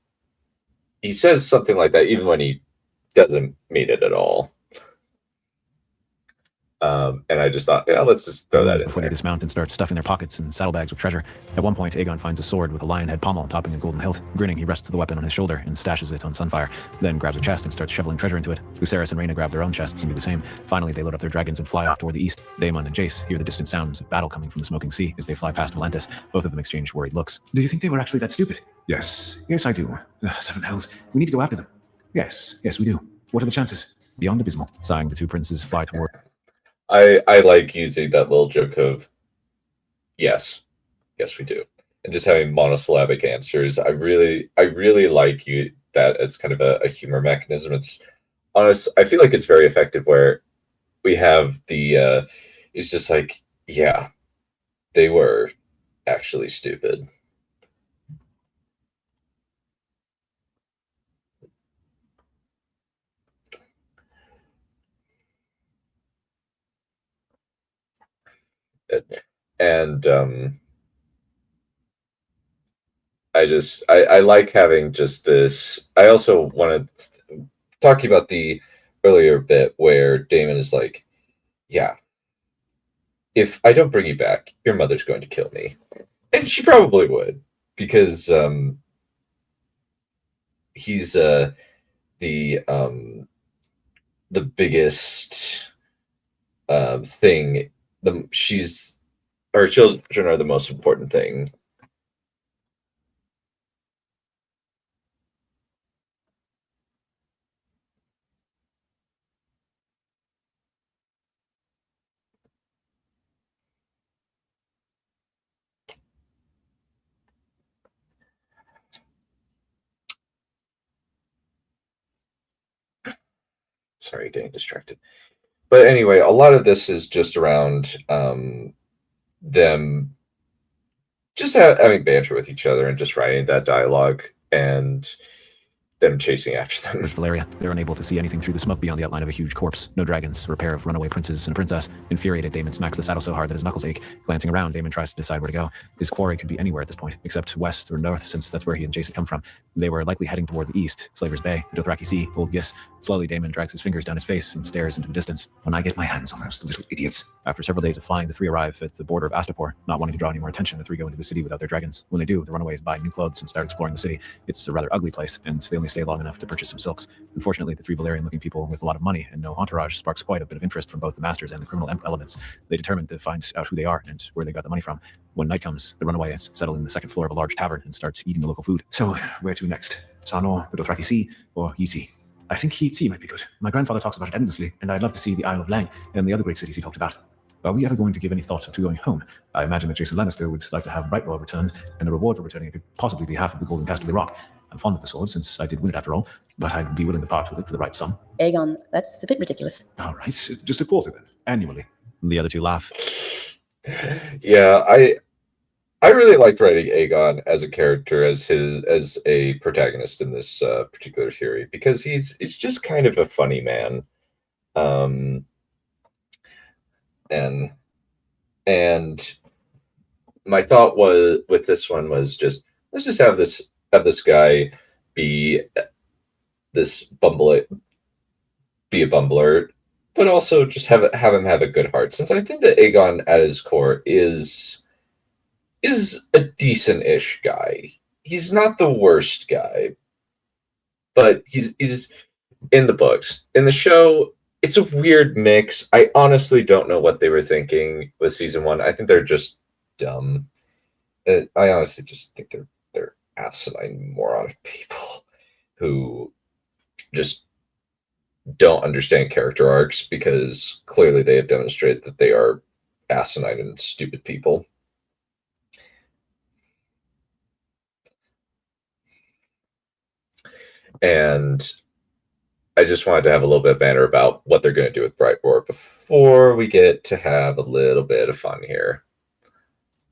He says something like that even when he doesn't mean it at all. And I just thought, yeah, let's just throw that in before there. they dismount and start stuffing their pockets and saddlebags with treasure. At one point, Aegon finds a sword with a lion head pommel topping a golden hilt. Grinning, he rests the weapon on his shoulder and stashes it on Sunfire, then grabs a chest and starts shoveling treasure into it. Lucerys and Rhaena grab their own chests and do the same. Finally, they load up their dragons and fly off toward the east. Daemon and Jace hear the distant sounds of battle coming from the smoking sea as they fly past Volantis. Both of them exchange worried looks. Do you think they were actually that stupid? Yes. Yes, I do. Seven hells. We need to go after them. Yes. Yes, we do. What are the chances? Beyond abysmal. Sighing, the two princes fly toward I like using that little joke of, yes, yes, we do, and just having monosyllabic answers. I really like you that as kind of a humor mechanism. It's honest. I feel like it's very effective where we have the it's just like, yeah, they were actually stupid. And I like having just this. I also wanted talking about the earlier bit where Damon is like, yeah, if I don't bring you back, your mother's going to kill me. And she probably would, because he's the biggest thing. She's Her children are the most important thing. Sorry, getting distracted. But anyway, a lot of this is just around them just having banter with each other and just writing that dialogue and them chasing after them. Valeria. They're unable to see anything through the smoke beyond the outline of a huge corpse. No dragons, or a pair of runaway princes and a princess. Infuriated, Daemon smacks the saddle so hard that his knuckles ache. Glancing around, Daemon tries to decide where to go. His quarry could be anywhere at this point, except west or north, since that's where he and Jace had come from. They were likely heading toward the east, Slaver's Bay, the Dothraki Sea, Old Gis. Slowly, Daemon drags his fingers down his face and stares into the distance. When I get my hands on those little idiots. After several days of flying, the three arrive at the border of Astapor. Not wanting to draw any more attention, the three go into the city without their dragons. When they do, the runaways buy new clothes and start exploring the city. It's a rather ugly place, and they only stay long enough to purchase some silks. Unfortunately, the three Valyrian-looking people with a lot of money and no entourage sparks quite a bit of interest from both the masters and the criminal elements. They determine to find out who they are and where they got the money from. When night comes, the runaways settle in the second floor of a large tavern and start eating the local food. So, where to next? Sanor, the Dothraki Sea, or Yisi? I think Sea might be good. My grandfather talks about it endlessly, and I'd love to see the Isle of Lang and the other great cities he talked about. Are we ever going to give any thought to going home? I imagine that Jason Lannister would like to have Brightroar returned, and the reward for returning it could possibly be half of the Golden Casterly Rock. I'm fond of the sword, since I did win it after all, but I'd be willing to part with it for the right sum. Aegon, that's a bit ridiculous. All right, just a quarter then, annually. The other two laugh. Yeah, I really liked writing Aegon as a character, as a protagonist in this particular series, because he's just kind of a funny man, and my thought was with this one was just, let's just have this guy be be a bumbler, but also just have him have a good heart, since I think that Aegon at his core is a decent-ish guy. He's not the worst guy, but he's in the books. In the show, it's a weird mix. I honestly don't know what they were thinking with season 1. I think they're just dumb. I honestly just think they're asinine moronic people who just don't understand character arcs because clearly they have demonstrated that they are asinine and stupid people. And I just wanted to have a little bit of banter about what they're going to do with Bright Roar before we get to have a little bit of fun here.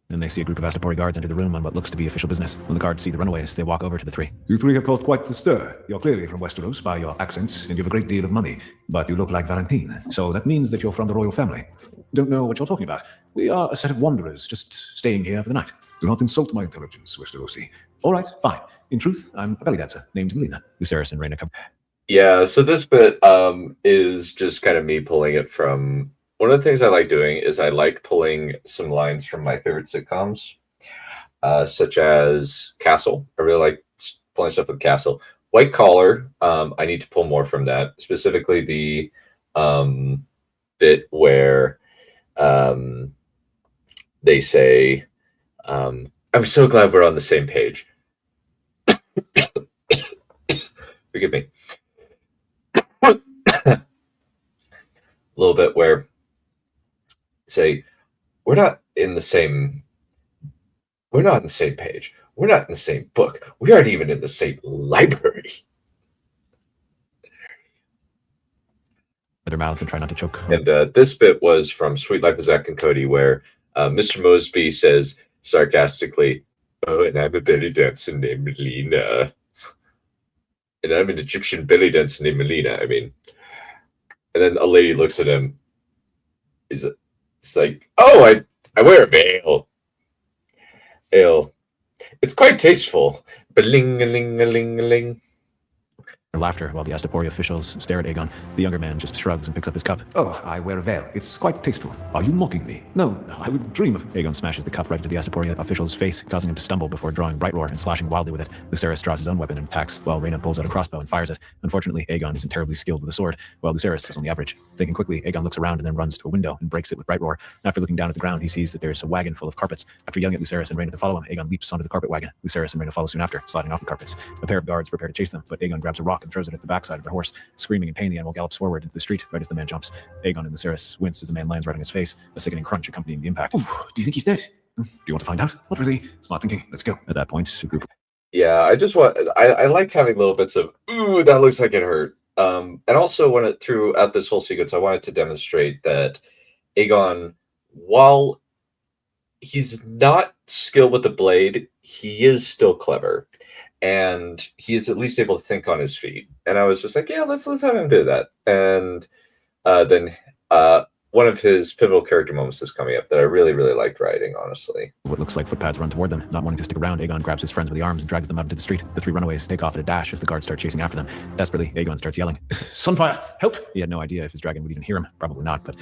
Then they see a group of Astapori guards enter the room on what looks to be official business. When the guards see the runaways, they walk over to the three. You three have caused quite the stir. You're clearly from Westeros by your accents, and you have a great deal of money. But you look like Valentine, so that means that you're from the royal family. Don't know what you're talking about. We are a set of wanderers, just staying here for the night. Do not insult my intelligence, Westerosi. All right, fine. In truth, I'm a belly dancer named Melina. Lucerys and Rhaenyra come. Yeah, so this bit is just kind of me pulling it from... One of the things I like doing is I like pulling some lines from my favorite sitcoms, such as Castle. I really like pulling stuff with Castle. White Collar, I need to pull more from that. Specifically the bit where they say, I'm so glad we're on the same page. Forgive me. A little bit where say we're not on the same page, we're not in the same book, we aren't even in the same library. With their mouths and try not to choke. And this bit was from Sweet Life of Zack and Cody, where Mr. Mosby says sarcastically, oh, and I'm a belly dancer named Melina, and I'm an Egyptian belly dancer named Melina. I mean, and then a lady looks at him. It's like, oh, I wear a veil. It's quite tasteful. Bling-a-ling-a-ling-a-ling. Laughter while the Astapori officials stare at Aegon. The younger man just shrugs and picks up his cup. Oh, I wear a veil. It's quite tasteful. Are you mocking me? No, I would dream of... Aegon smashes the cup right into the Astapori official's face, causing him to stumble before drawing Bright Roar and slashing wildly with it. Lucerys draws his own weapon and attacks, while Rhaena pulls out a crossbow and fires it. Unfortunately, Aegon isn't terribly skilled with a sword, while Lucerys is only average. Thinking quickly, Aegon looks around and then runs to a window and breaks it with Bright Roar. After looking down at the ground, he sees that there's a wagon full of carpets. After yelling at Lucerys and Rhaena to follow him, Aegon leaps onto the carpet wagon. Lucerys and Rhaena follow soon after, sliding off the carpets. A pair of guards prepare to chase them, but Aegon grabs a rock and throws it at the backside of the horse. Screaming in pain, the animal gallops forward into the street right as the man jumps. Aegon and Lucerys wince as the man lands right on his face, a sickening crunch accompanying the impact. Ooh, do you think he's dead? Do you want to find out? Not really. Smart thinking. Let's go. At that point, a group. Yeah, I like having little bits of, ooh, that looks like it hurt. And also throughout this whole sequence, I wanted to demonstrate that Aegon, while he's not skilled with the blade, he is still clever. And he is at least able to think on his feet. And I was just like, yeah, let's have him do that. And then one of his pivotal character moments is coming up that I really, really liked writing, honestly. What looks like footpads run toward them. Not wanting to stick around, Aegon grabs his friends by the arms and drags them out into the street. The three runaways take off at a dash as the guards start chasing after them. Desperately, Aegon starts yelling, Sunfire, help! He had no idea if his dragon would even hear him. Probably not, but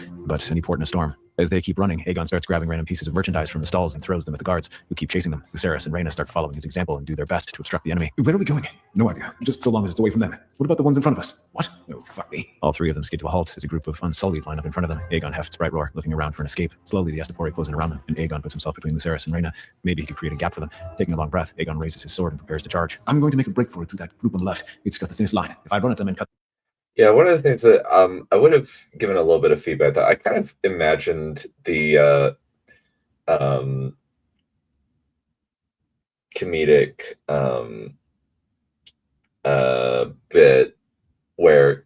any port in a storm. As they keep running, Aegon starts grabbing random pieces of merchandise from the stalls and throws them at the guards, who keep chasing them. Lucerys and Rhaena start following his example and do their best to obstruct the enemy. Where are we going? No idea. Just so long as it's away from them. What about the ones in front of us? What? Oh, fuck me. All three of them skid to a halt as a group of Unsullied line up in front of them. Aegon hefts Bright Roar, looking around for an escape. Slowly, the Astapori close in around them, and Aegon puts himself between Lucerys and Rhaena. Maybe he could create a gap for them. Taking a long breath, Aegon raises his sword and prepares to charge. I'm going to make a break for it through that group on the left. It's got the thinnest line. If I run at them and cut... Yeah, one of the things that I would have given a little bit of feedback that I kind of imagined the comedic bit where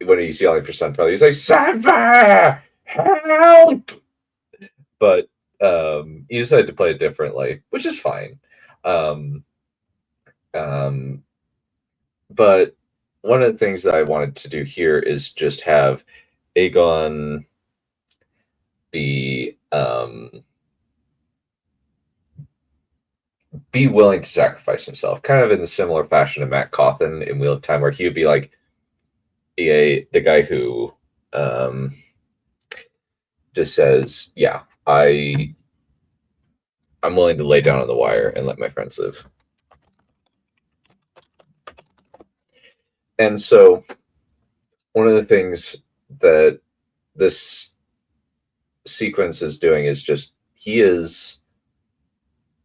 when he's yelling for Sunfire, he's like, Sunfire, help! But he decided to play it differently, which is fine. But one of the things that I wanted to do here is just have Aegon be willing to sacrifice himself, kind of in the similar fashion of Matt Cawthon in Wheel of Time, where he would be like the guy who just says, yeah, I'm willing to lay down on the wire and let my friends live. And so one of the things that this sequence is doing is just he is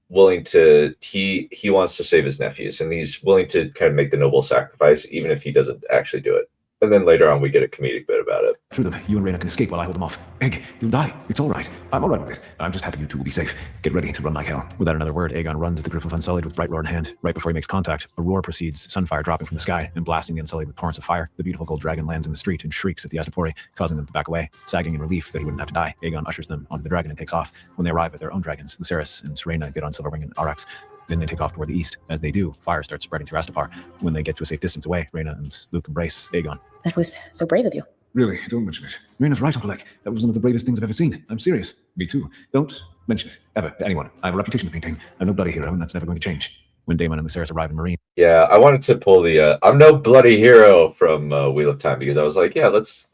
willing to he wants to save his nephews, and he's willing to kind of make the noble sacrifice even if he doesn't actually do it. And then later on, we get a comedic bit about it. Through them, you and Rhaenyra can escape while I hold them off. Egg, you'll die. It's all right. I'm all right with it. I'm just happy you two will be safe. Get ready to run like hell. Without another word, Aegon runs at the group of Unsullied with bright roar in hand. Right before he makes contact, a roar proceeds, sunfire dropping from the sky and blasting the Unsullied with torrents of fire. The beautiful gold dragon lands in the street and shrieks at the Astapori, causing them to back away. Sagging in relief that he wouldn't have to die, Aegon ushers them onto the dragon and takes off. When they arrive at their own dragons, Lucerys and Rhaena get on Silverwing and Arrax. Then they take off toward the east. As they do, fire starts spreading through Astapor. When they get to a safe distance away, Rhaena and Luke embrace Aegon. That was so brave of you. Really, don't mention it. Rhaenyra's right, Uncle Legg. That was one of the bravest things I've ever seen. I'm serious. Me too. Don't mention it, ever, to anyone. I have a reputation to maintain. I'm no bloody hero, and that's never going to change. When Daemon and Lucerys arrive in Marine. Yeah, I wanted to pull the "I'm no bloody hero" from Wheel of Time, because I was like, yeah, let's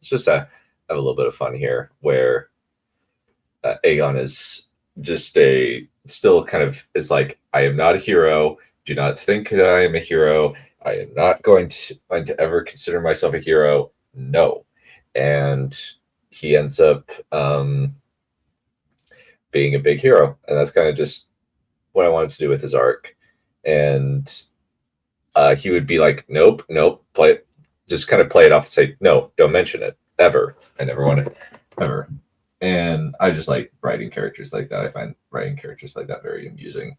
just have a little bit of fun here, where Aegon is just still kind of is like, I am not a hero. Do not think that I am a hero. I am not going to ever consider myself a hero. No. And he ends up being a big hero. And that's kind of just what I wanted to do with his arc. And he would be like, nope, play it. Just kind of play it off and say, no, don't mention it, ever. I never want to, ever. And I just like writing characters like that. I find writing characters like that very amusing.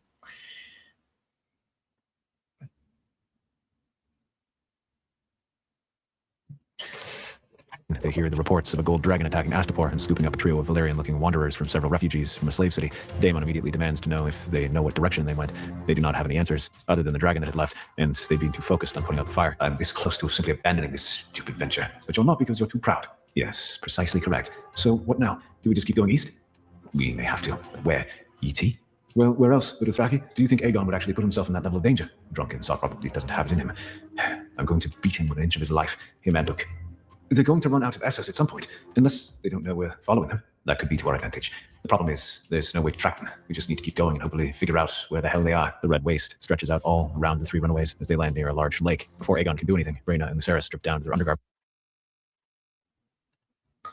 They hear the reports of a gold dragon attacking Astapor and scooping up a trio of Valyrian-looking wanderers from several refugees from a slave city. Daemon immediately demands to know if they know what direction they went. They do not have any answers, other than the dragon that had left, and they'd been too focused on putting out the fire. I'm this close to simply abandoning this stupid venture. But you're not, because you're too proud. Yes, precisely correct. So what now? Do we just keep going east? We may have to. But where? E.T.? Well, where else? The Dothraki? Do you think Aegon would actually put himself in that level of danger? Drunken Sot probably doesn't have it in him. I'm going to beat him within an inch of his life. Him and Duke. They're going to run out of Essos at some point, unless they don't know we're following them. That could be to our advantage. The problem is, there's no way to track them. We just need to keep going and hopefully figure out where the hell they are. The red waste stretches out all around the three runaways as they land near a large lake. Before Aegon can do anything, Rhaena and Lucerys strip down to their undergarments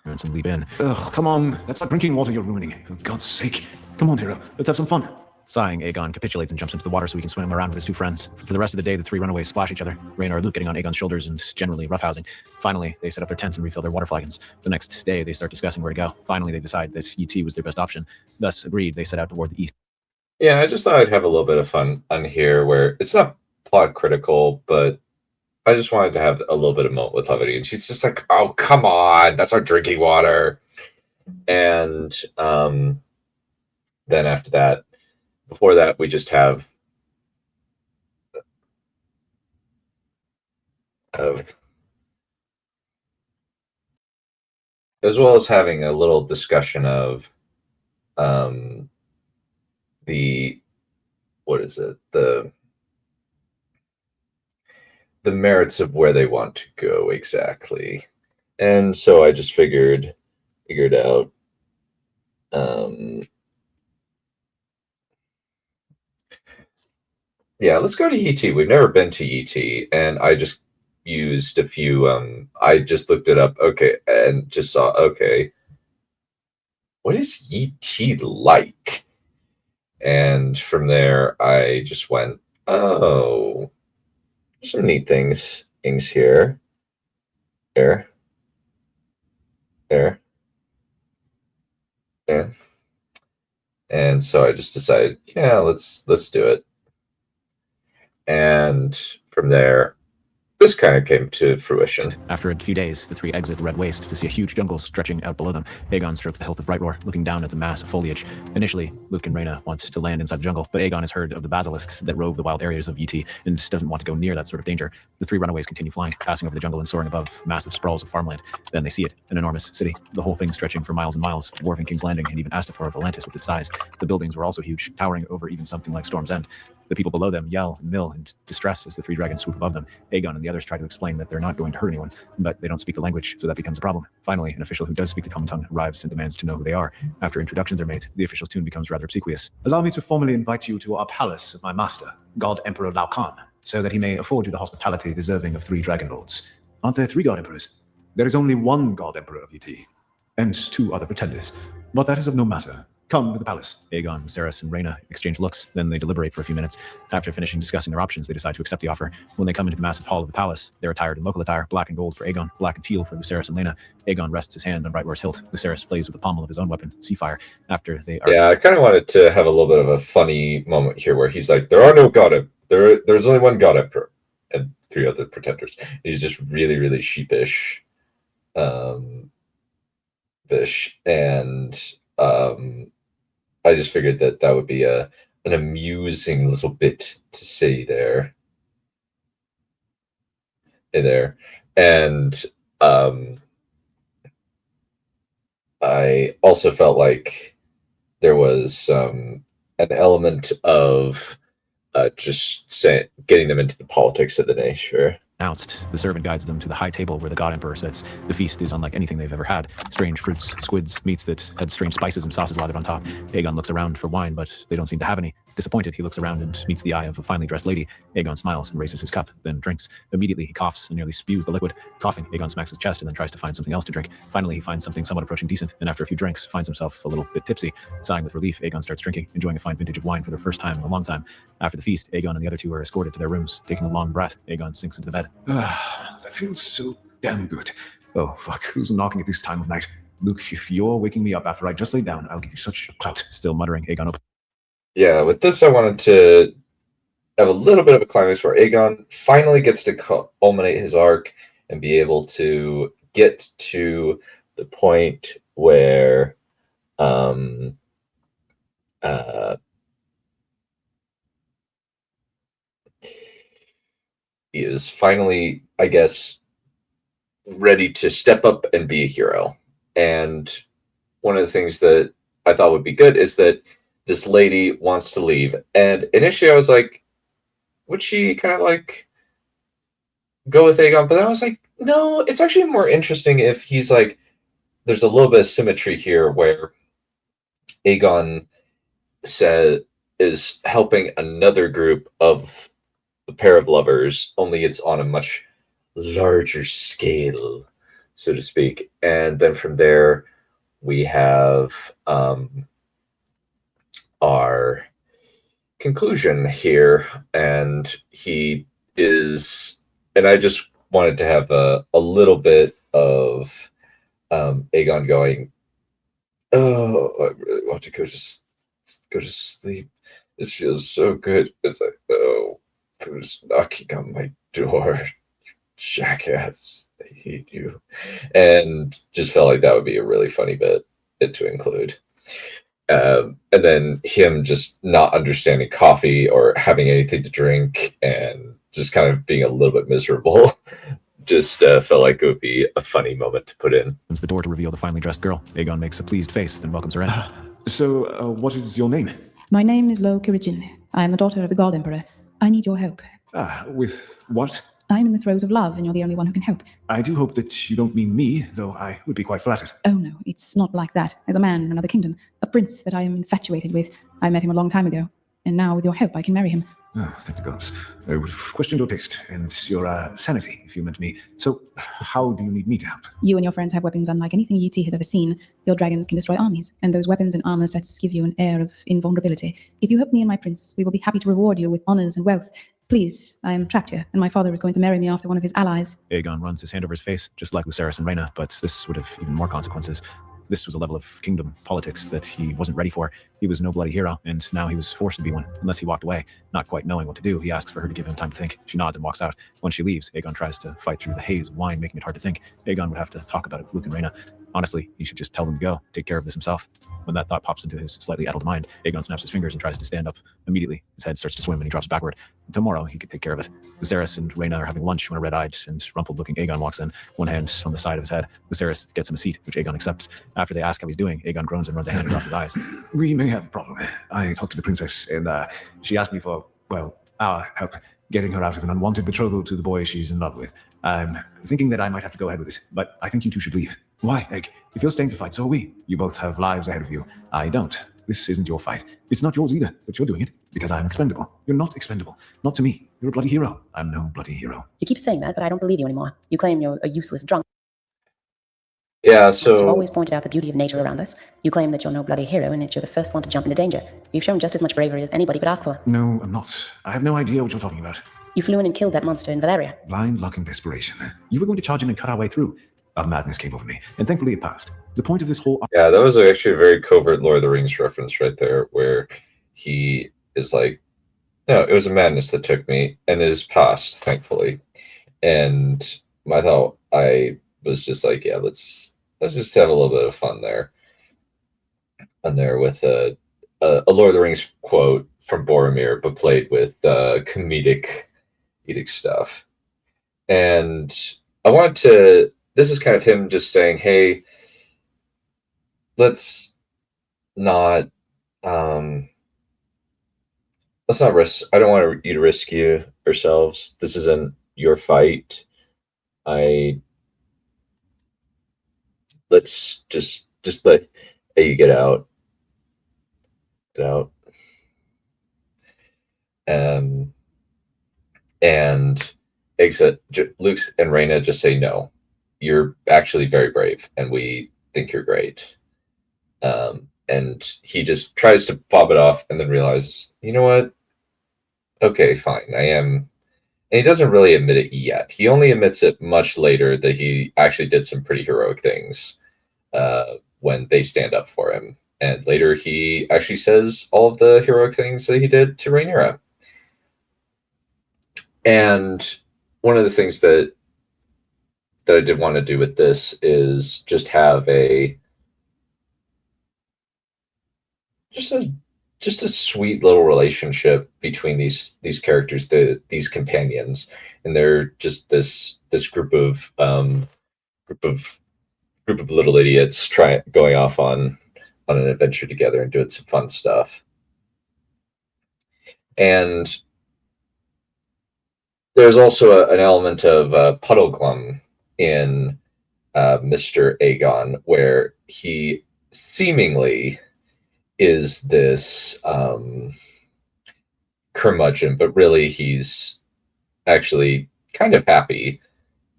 and leap in. Ugh, come on. That's not drinking water you're ruining. For God's sake. Come on, hero. Let's have some fun. Sighing, Aegon capitulates and jumps into the water so he can swim around with his two friends. For the rest of the day, the three runaways splash each other, Rhaena or Luke getting on Aegon's shoulders and generally roughhousing. Finally, they set up their tents and refill their water flagons. The next day, they start discussing where to go. Finally, they decide that UT was their best option. Thus, agreed, they set out toward the east. Yeah, I just thought I'd have a little bit of fun on here where it's not plot critical, but I just wanted to have a little bit of moment with levity. And she's just like, oh, come on, that's our drinking water. And then after that, before that, we just have as well as having a little discussion of the merits of where they want to go exactly. And so I just figured out yeah, let's go to ET. We've never been to ET, and I just used a few I just looked it up, okay, and just saw, okay, what is ET like? And from there I just went, oh, some neat things here. There. Yeah. And so I just decided, yeah, let's do it. And from there, this kind of came to fruition. After a few days, the three exit the Red Waste to see a huge jungle stretching out below them. Aegon strokes the hilt of Brightroar, looking down at the mass of foliage. Initially, Luke and Rhaena want to land inside the jungle, but Aegon has heard of the basilisks that rove the wild areas of UT and doesn't want to go near that sort of danger. The three runaways continue flying, passing over the jungle and soaring above massive sprawls of farmland. Then they see it, an enormous city, the whole thing stretching for miles and miles, dwarfing King's Landing and even Astapor of Atlantis with its size. The buildings were also huge, towering over even something like Storm's End. The people below them yell and mill in distress as the three dragons swoop above them. Aegon and the others try to explain that they're not going to hurt anyone, but they don't speak the language, so that becomes a problem. Finally, an official who does speak the common tongue arrives and demands to know who they are. After introductions are made, the official's tune becomes rather obsequious. Allow me to formally invite you to our palace of my master, God Emperor Laenor, so that he may afford you the hospitality deserving of three dragon lords. Aren't there three God Emperors? There is only one God Emperor of ET, and two other pretenders. But that is of no matter. Come to the palace. Aegon, Viserys, and Rhaena exchange looks. Then they deliberate for a few minutes. After finishing discussing their options, they decide to accept the offer. When they come into the massive hall of the palace, they're attired in local attire, black and gold for Aegon, black and teal for Viserys and Laena. Aegon rests his hand on Rhaenyra's hilt. Viserys plays with the pommel of his own weapon, Seafire. After they are... Yeah, I kind of wanted to have a little bit of a funny moment here where he's like, there are no god there's only one god emperor and 3 other pretenders. He's just really, really sheepish. And I just figured that would be an amusing little bit to say there. And I also felt like there was an element of just getting them into the politics of the day. Sure. Announced. The servant guides them to the high table where the God Emperor sits. The feast is unlike anything they've ever had. Strange fruits, squids, meats that had strange spices and sauces lathered on top. Aegon looks around for wine, but they don't seem to have any. Disappointed, he looks around and meets the eye of a finely dressed lady. Aegon smiles and raises his cup, then drinks. Immediately, he coughs and nearly spews the liquid. Coughing, Aegon smacks his chest and then tries to find something else to drink. Finally, he finds something somewhat approaching decent, and after a few drinks, finds himself a little bit tipsy. Sighing with relief, Aegon starts drinking, enjoying a fine vintage of wine for the first time in a long time. After the feast, Aegon and the other 2 are escorted to their rooms. Taking a long breath, Aegon sinks into the bed. That feels so damn good. Oh, fuck, who's knocking at this time of night? Luke, if you're waking me up after I just laid down, I'll give you such a clout. Still muttering, Aegon opens. Yeah, with this, I wanted to have a little bit of a climax where Aegon finally gets to culminate his arc and be able to get to the point where he is finally, I guess, ready to step up and be a hero. And one of the things that I thought would be good is that this lady wants to leave. And initially I was like, would she kind of like go with Aegon? But then I was like, no, it's actually more interesting if he's like, there's a little bit of symmetry here where Aegon is helping another group of the pair of lovers, only it's on a much larger scale, so to speak. And then from there, we have our conclusion here, and he is, and I just wanted to have a little bit of Aegon going, oh, I really want to go to sleep. This feels so good. It's like, oh, who's knocking on my door? You jackass. I hate you. And just felt like that would be a really funny bit to include. And then him just not understanding coffee or having anything to drink and just kind of being a little bit miserable. Just felt like it would be a funny moment to put in. Opens the door to reveal the finely dressed girl. Aegon makes a pleased face, then welcomes her in. So, what is your name? My name is Lo Kirijin. I am the daughter of the God Emperor. I need your help. With what? I'm in the throes of love, and you're the only one who can help. I do hope that you don't mean me, though I would be quite flattered. Oh no, it's not like that. There's a man in another kingdom, a prince that I am infatuated with. I met him a long time ago, and now with your help I can marry him. Oh, thank the gods. I would have questioned your taste and your sanity if you meant me. So, how do you need me to help? You and your friends have weapons unlike anything UT has ever seen. Your dragons can destroy armies, and those weapons and armor sets give you an air of invulnerability. If you help me and my prince, we will be happy to reward you with honors and wealth. Please, I am trapped here, and my father is going to marry me after one of his allies. Aegon runs his hand over his face, just like Viserys and Rhaena, but this would have even more consequences. This was a level of kingdom politics that he wasn't ready for. He was no bloody hero, and now he was forced to be one, unless he walked away. Not quite knowing what to do, he asks for her to give him time to think. She nods and walks out. When she leaves, Aegon tries to fight through the haze of wine, making it hard to think. Aegon would have to talk about it with Luke and Rhaena. Honestly, he should just tell them to go, take care of this himself. When that thought pops into his slightly addled mind, Aegon snaps his fingers and tries to stand up. Immediately, his head starts to swim and he drops backward. Tomorrow, he could take care of it. Viserys and Rhaena are having lunch when a red-eyed and rumpled-looking Aegon walks in, one hand on the side of his head. Viserys gets him a seat, which Aegon accepts. After they ask how he's doing, Aegon groans and runs a hand across his eyes. We may have a problem. I talked to the princess, and she asked me for, well, our help getting her out of an unwanted betrothal to the boy she's in love with. I'm thinking that I might have to go ahead with it, but I think you two should leave. Why, Egg? If you're staying to fight, so are we. You both have lives ahead of you. I don't. This isn't your fight. It's not yours either, but you're doing it because I'm expendable. You're not expendable. Not to me. You're a bloody hero. I'm no bloody hero. You keep saying that, but I don't believe you anymore. You claim you're a useless drunk. Yeah, You so always pointed out the beauty of nature around us. You claim that you're no bloody hero and that you're the first one to jump into danger. You've shown just as much bravery as anybody could ask for. No, I'm not. I have no idea what you're talking about. You flew in and killed that monster in Valeria. Blind luck and desperation. You were going to charge in and cut our way through. A madness came over me, and thankfully it passed. The point of this whole... yeah, that was actually a very covert Lord of the Rings reference right there, where he is like, no, it was a madness that took me, and it is past, thankfully. And I was just like, yeah, let's just have a little bit of fun there. And there with a Lord of the Rings quote from Boromir, but played with comedic stuff. And I wanted to, this is kind of him just saying, hey, let's not risk, I don't want you to risk yourselves. This isn't your fight. Let's just let you get out. And Luke and Rhaenyra just say, no, you're actually very brave, and we think you're great. And he just tries to fob it off, and then realizes, you know what? Okay, fine, I am. And he doesn't really admit it yet. He only admits it much later that he actually did some pretty heroic things when they stand up for him. And later he actually says all of the heroic things that he did to Rhaenyra. And one of the things that I did want to do with this is just have just a sweet little relationship between these characters, these companions, and they're just this group of little idiots going off on an adventure together and doing some fun stuff. And there's also an element of Puddleglum in Mr. Aegon, where he seemingly is this curmudgeon, but really he's actually kind of happy,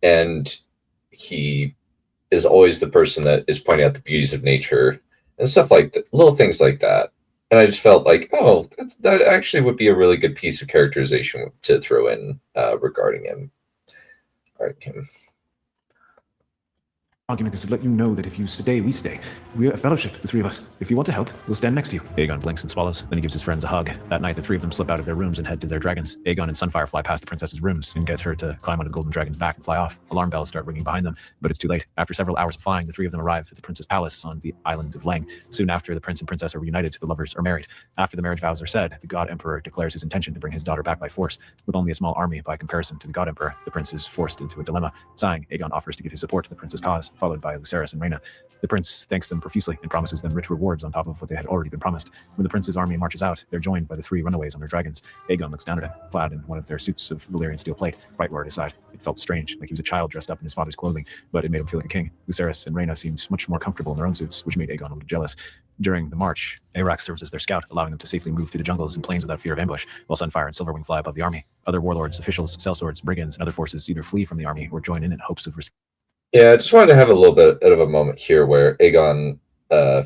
and he is always the person that is pointing out the beauties of nature and stuff like that, little things like that. And I just felt like, oh, that actually would be a really good piece of characterization to throw in regarding him. Argument is to let you know that if you stay, we stay. We're a fellowship, the three of us. If you want to help, we'll stand next to you. Aegon blinks and swallows. Then he gives his friends a hug. That night, the three of them slip out of their rooms and head to their dragons. Aegon and Sunfire fly past the princess's rooms and get her to climb onto the golden dragon's back and fly off. Alarm bells start ringing behind them, but it's too late. After several hours of flying, the three of them arrive at the prince's palace on the island of Laenor. Soon after, the prince and princess are reunited. The lovers are married. After the marriage vows are said, the god emperor declares his intention to bring his daughter back by force. With only a small army by comparison to the god emperor, the prince is forced into a dilemma. Sighing, Aegon offers to give his support to the prince's cause, followed by Lucerys and Rhaenyra. The prince thanks them profusely and promises them rich rewards on top of what they had already been promised. When the prince's army marches out, they're joined by the three runaways on their dragons. Aegon looks down at him, clad in one of their suits of Valyrian steel plate, right where at his side. It felt strange, like he was a child dressed up in his father's clothing, but it made him feel like a king. Lucerys and Rhaenyra seemed much more comfortable in their own suits, which made Aegon a little jealous. During the march, Arax serves as their scout, allowing them to safely move through the jungles and plains without fear of ambush, while Sunfire and Silverwing fly above the army. Other warlords, officials, sellswords, brigands, and other forces either flee from the army or join in hopes of Yeah, I just wanted to have a little bit of a moment here where Aegon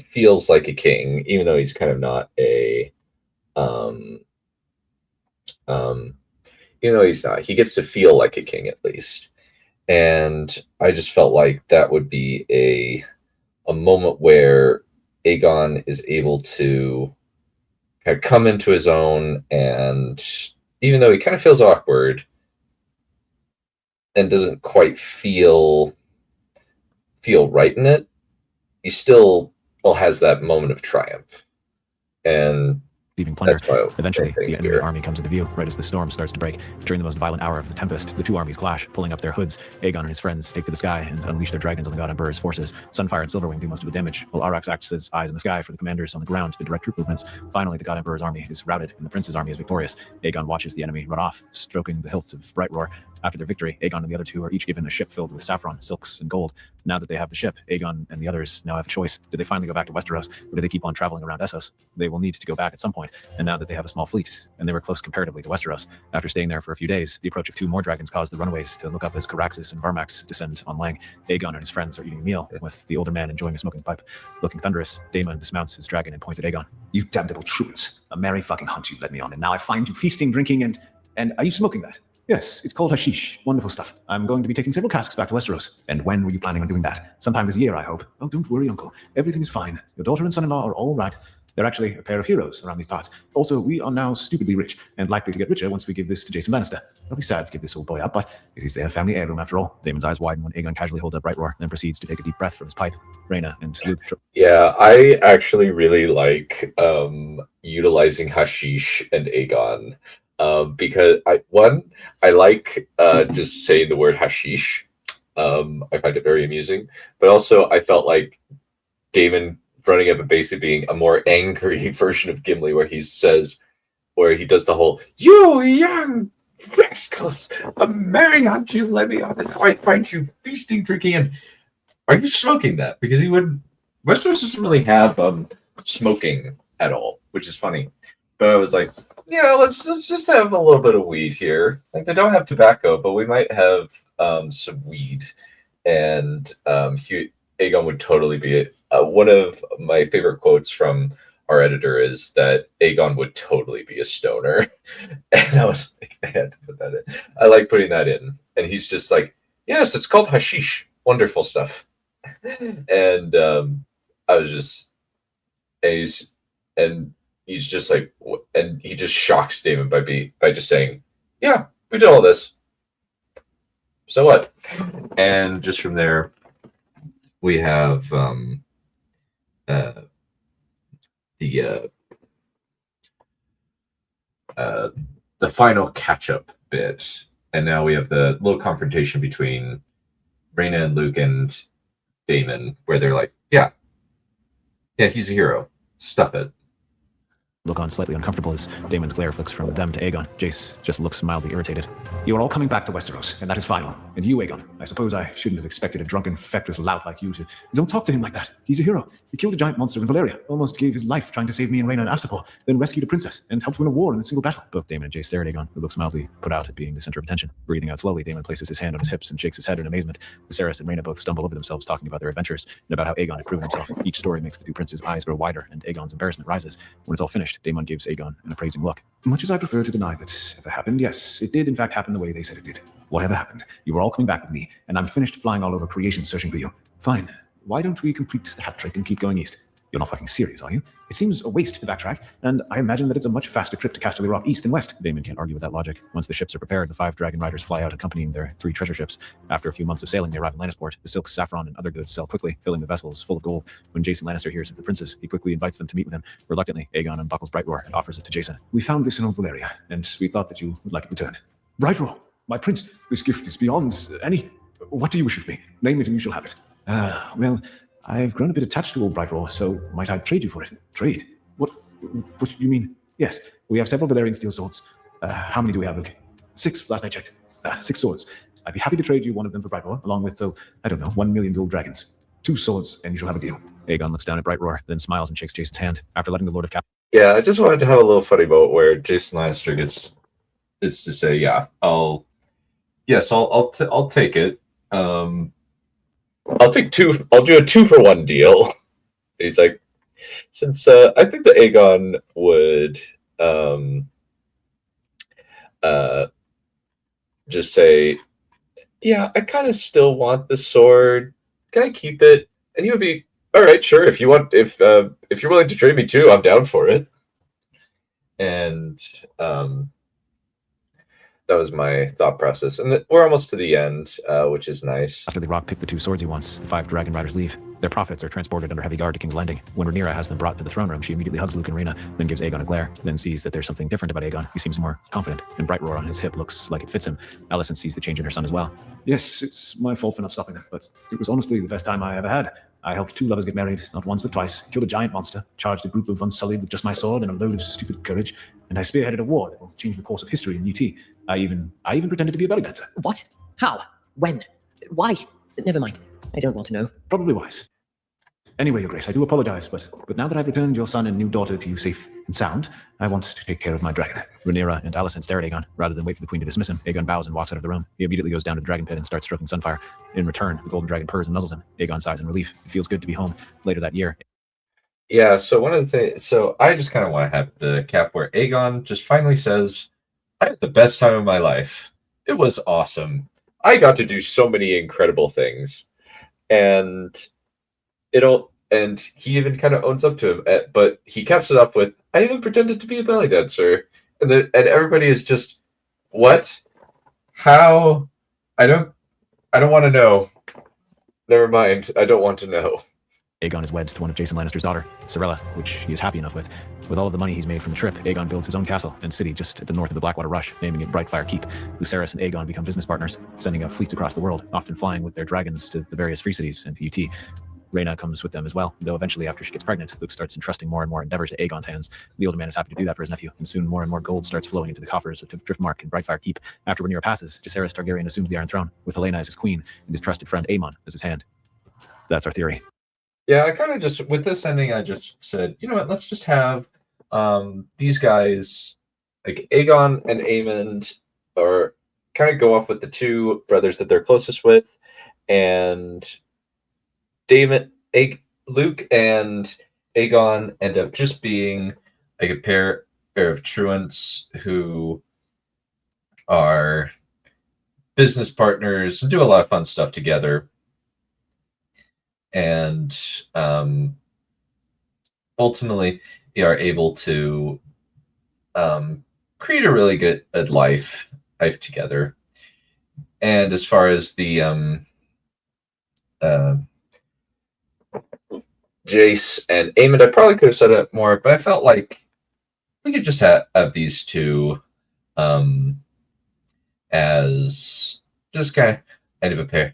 feels like a king, even though he's kind of not a, even though he's not. He gets to feel like a king at least. And I just felt like that would be a moment where Aegon is able to kind of come into his own, and even though he kind of feels awkward and doesn't quite feel right in it, he still has that moment of triumph. And plunder. that's why Eventually, the enemy army comes into view right as the storm starts to break. During the most violent hour of the tempest, the two armies clash, pulling up their hoods. Aegon and his friends take to the sky and unleash their dragons on the god emperor's forces. Sunfire and Silverwing do most of the damage, while Arax acts as eyes in the sky for the commanders on the ground to direct troop movements. Finally, the god emperor's army is routed, and the prince's army is victorious. Aegon watches the enemy run off, stroking the hilts of Brightroar. After their victory, Aegon and the other two are each given a ship filled with saffron, silks, and gold. Now that they have the ship, Aegon and the others now have a choice. Do they finally go back to Westeros, or do they keep on traveling around Essos? They will need to go back at some point, and now that they have a small fleet, and they were close comparatively to Westeros, after staying there for a few days, the approach of 2 more dragons caused the runaways to look up as Caraxes and Varmax descend on Lang. Aegon and his friends are eating a meal, with the older man enjoying a smoking pipe. Looking thunderous, Daemon dismounts his dragon and points at Aegon. You damnable truants. A merry fucking hunt you led me on, and now I find you feasting, drinking, and are you smoking that? Yes, it's called hashish. Wonderful stuff. I'm going to be taking several casks back to Westeros. And when were you planning on doing that? Sometime this year, I hope. Oh, don't worry, uncle. Everything is fine. Your daughter and son-in-law are all right. They're actually a pair of heroes around these parts. Also, we are now stupidly rich, and likely to get richer once we give this to Jason Lannister. I'll be sad to give this old boy up, but it is their family heirloom after all. Daemon's eyes widen when Aegon casually holds up Brightroar, then proceeds to take a deep breath from his pipe. Rhaena and Luke... Yeah, I actually really like utilizing hashish and Aegon. Because I like just saying the word hashish. I find it very amusing, but also I felt like Daemon running up and basically being a more angry version of Gimli, where he does the whole "You young rascals, a merry hunt you led me on, and now I find you feasting, drinking, and are you smoking that?" Because Westeros doesn't really have smoking at all, which is funny. But I was like, yeah, let's just have a little bit of weed here. Like, they don't have tobacco, but we might have some weed. And Aegon would totally be it. One of my favorite quotes from our editor is that Aegon would totally be a stoner. And I was like, I had to put that in. I like putting that in. And he's just like, yes, it's called hashish. Wonderful stuff. And I was just, and he's just like, and he just shocks Daemon by just saying, yeah, we did all this. So what? And just from there, we have the final catch-up bit. And now we have the little confrontation between Rhaena and Luke and Daemon, where they're like, yeah, he's a hero. Stuff it. Look on slightly uncomfortable as Daemon's glare flicks from them to Aegon. Jace just looks mildly irritated. You are all coming back to Westeros, and that is final. And you, Aegon, I suppose I shouldn't have expected a drunken, feckless lout like you to... Don't talk to him like that. He's a hero. He killed a giant monster in Valyria, almost gave his life trying to save me and Rhaena and Astapor, then rescued a princess, and helped win a war in a single battle. Both Daemon and Jace stare at Aegon, who looks mildly put out at being the center of attention. Breathing out slowly, Daemon places his hand on his hips and shakes his head in amazement. Viserys and Rhaena both stumble over themselves talking about their adventures, and about how Aegon had proven himself. Each story makes the two princes' eyes grow wider, and Aegon's embarrassment rises. When it's all finished, Daemon gives Aegon an appraising look. Much as I prefer to deny that ever happened, yes, it did in fact happen the way they said it did. Whatever happened, you were all coming back with me, and I'm finished flying all over creation searching for you. Fine. Why don't we complete the hat trick and keep going east? You're not fucking serious, are you? It seems a waste to backtrack, and I imagine that it's a much faster trip to Casterly Rock east and west. Daemon can't argue with that logic. Once the ships are prepared, the 5 dragon riders fly out accompanying their 3 treasure ships. After a few months of sailing, they arrive in Lannisport. The silks, saffron, and other goods sell quickly, filling the vessels full of gold. When Jason Lannister hears of the princes, he quickly invites them to meet with him. Reluctantly, Aegon unbuckles Brightroar and offers it to Jason. We found this in old Valyria, and we thought that you would like it returned. Brightroar, my prince, this gift is beyond any... What do you wish of me? Name it and you shall have it. Well, I've grown a bit attached to old Brightroar, so might I trade you for it? Trade? What do you mean? Yes, we have several Valyrian steel swords. How many do we have, Luke? 6, last I checked. 6 swords. I'd be happy to trade you one of them for Brightroar, along with, 1 million gold dragons. 2 swords, and you shall have a deal. Aegon looks down at Brightroar, then smiles and shakes Jason's hand. After letting the Lord of Cap... Yeah, I just wanted to have a little funny moment where Jason Lannister is to say, yeah, I'll take it. I'll take 2. I'll do a 2-for-1 deal. He's like, since I think that Aegon would just say, yeah, I kind of still want the sword. Can I keep it? And he would be, all right, sure. If you want, if you're willing to trade me too, I'm down for it. And that was my thought process. And we're almost to the end, which is nice. After the Rock picked the 2 swords he wants, the 5 dragon riders leave. Their profits are transported under heavy guard to King's Landing. When Rhaenyra has them brought to the throne room, she immediately hugs Luke and Rhaena, then gives Aegon a glare, then sees that there's something different about Aegon. He seems more confident, and Brightroar on his hip looks like it fits him. Alicent sees the change in her son as well. Yes, it's my fault for not stopping them, but it was honestly the best time I ever had. I helped two lovers get married, not once but twice, killed a giant monster, charged a group of unsullied with just my sword and a load of stupid courage, and I spearheaded a war that will change the course of history in UT. I even pretended to be a belly dancer. What? How? When? Why? Never mind. I don't want to know. Probably wise. Anyway, Your Grace, I do apologize, but now that I've returned your son and new daughter to you safe and sound, I want to take care of my dragon. Rhaenyra and Alicent stare at Aegon. Rather than wait for the queen to dismiss him, Aegon bows and walks out of the room. He immediately goes down to the dragon pit and starts stroking Sunfire. In return, the golden dragon purrs and nuzzles him. Aegon sighs in relief. It feels good to be home. Later that year. Yeah, so one of the things, so I just kind of want to have the cap where Aegon just finally says, I had the best time of my life. It was awesome. I got to do so many incredible things. And he even kind of owns up to him, but he caps it up with, I even pretended to be a belly dancer. And everybody is just, what? How? I don't want to know. Never mind. I don't want to know. Aegon is wed to one of Jason Lannister's daughter, Sarella, which he is happy enough with. With all of the money he's made from the trip, Aegon builds his own castle and city just at the north of the Blackwater Rush, naming it Brightfire Keep. Lucerys and Aegon become business partners, sending out fleets across the world, often flying with their dragons to the various free cities and UT. Rhaena comes with them as well, though eventually after she gets pregnant, Luke starts entrusting more and more endeavors to Aegon's hands. The older man is happy to do that for his nephew, and soon more and more gold starts flowing into the coffers of Driftmark and Brightfire Keep. After Rhaenyra passes, Jacaerys Targaryen assumes the Iron Throne, with Helaena as his queen and his trusted friend Aemon as his hand. That's our theory. Yeah, I kind of just, with this ending, I just said, you know what, let's just have these guys, like Aegon and Aemond, or kind of go off with the two brothers that they're closest with, and Luke and Aegon end up just being like a pair of truants who are business partners and do a lot of fun stuff together. And ultimately, you are able to create a really good life together. And as far as the Jace and Aemond, I probably could have said it more, but I felt like we could just have these two as just kind of end of a pair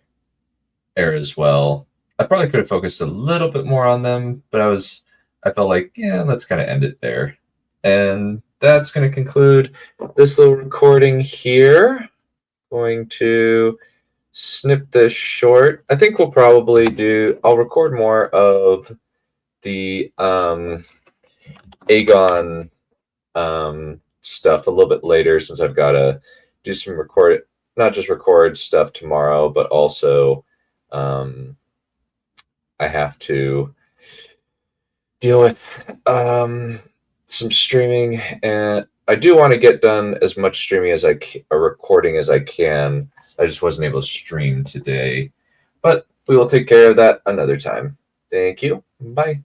as well. I probably could have focused a little bit more on them, but I felt like, yeah, let's kind of end it there. And that's going to conclude this little recording here. Going to snip this short. I think we'll probably I'll record more of the Aegon stuff a little bit later, since I've got to do some not just record stuff tomorrow, but also I have to deal with some streaming, and I do want to get done as much streaming as recording as I can. I just wasn't able to stream today, but we will take care of that another time. Thank you. Bye.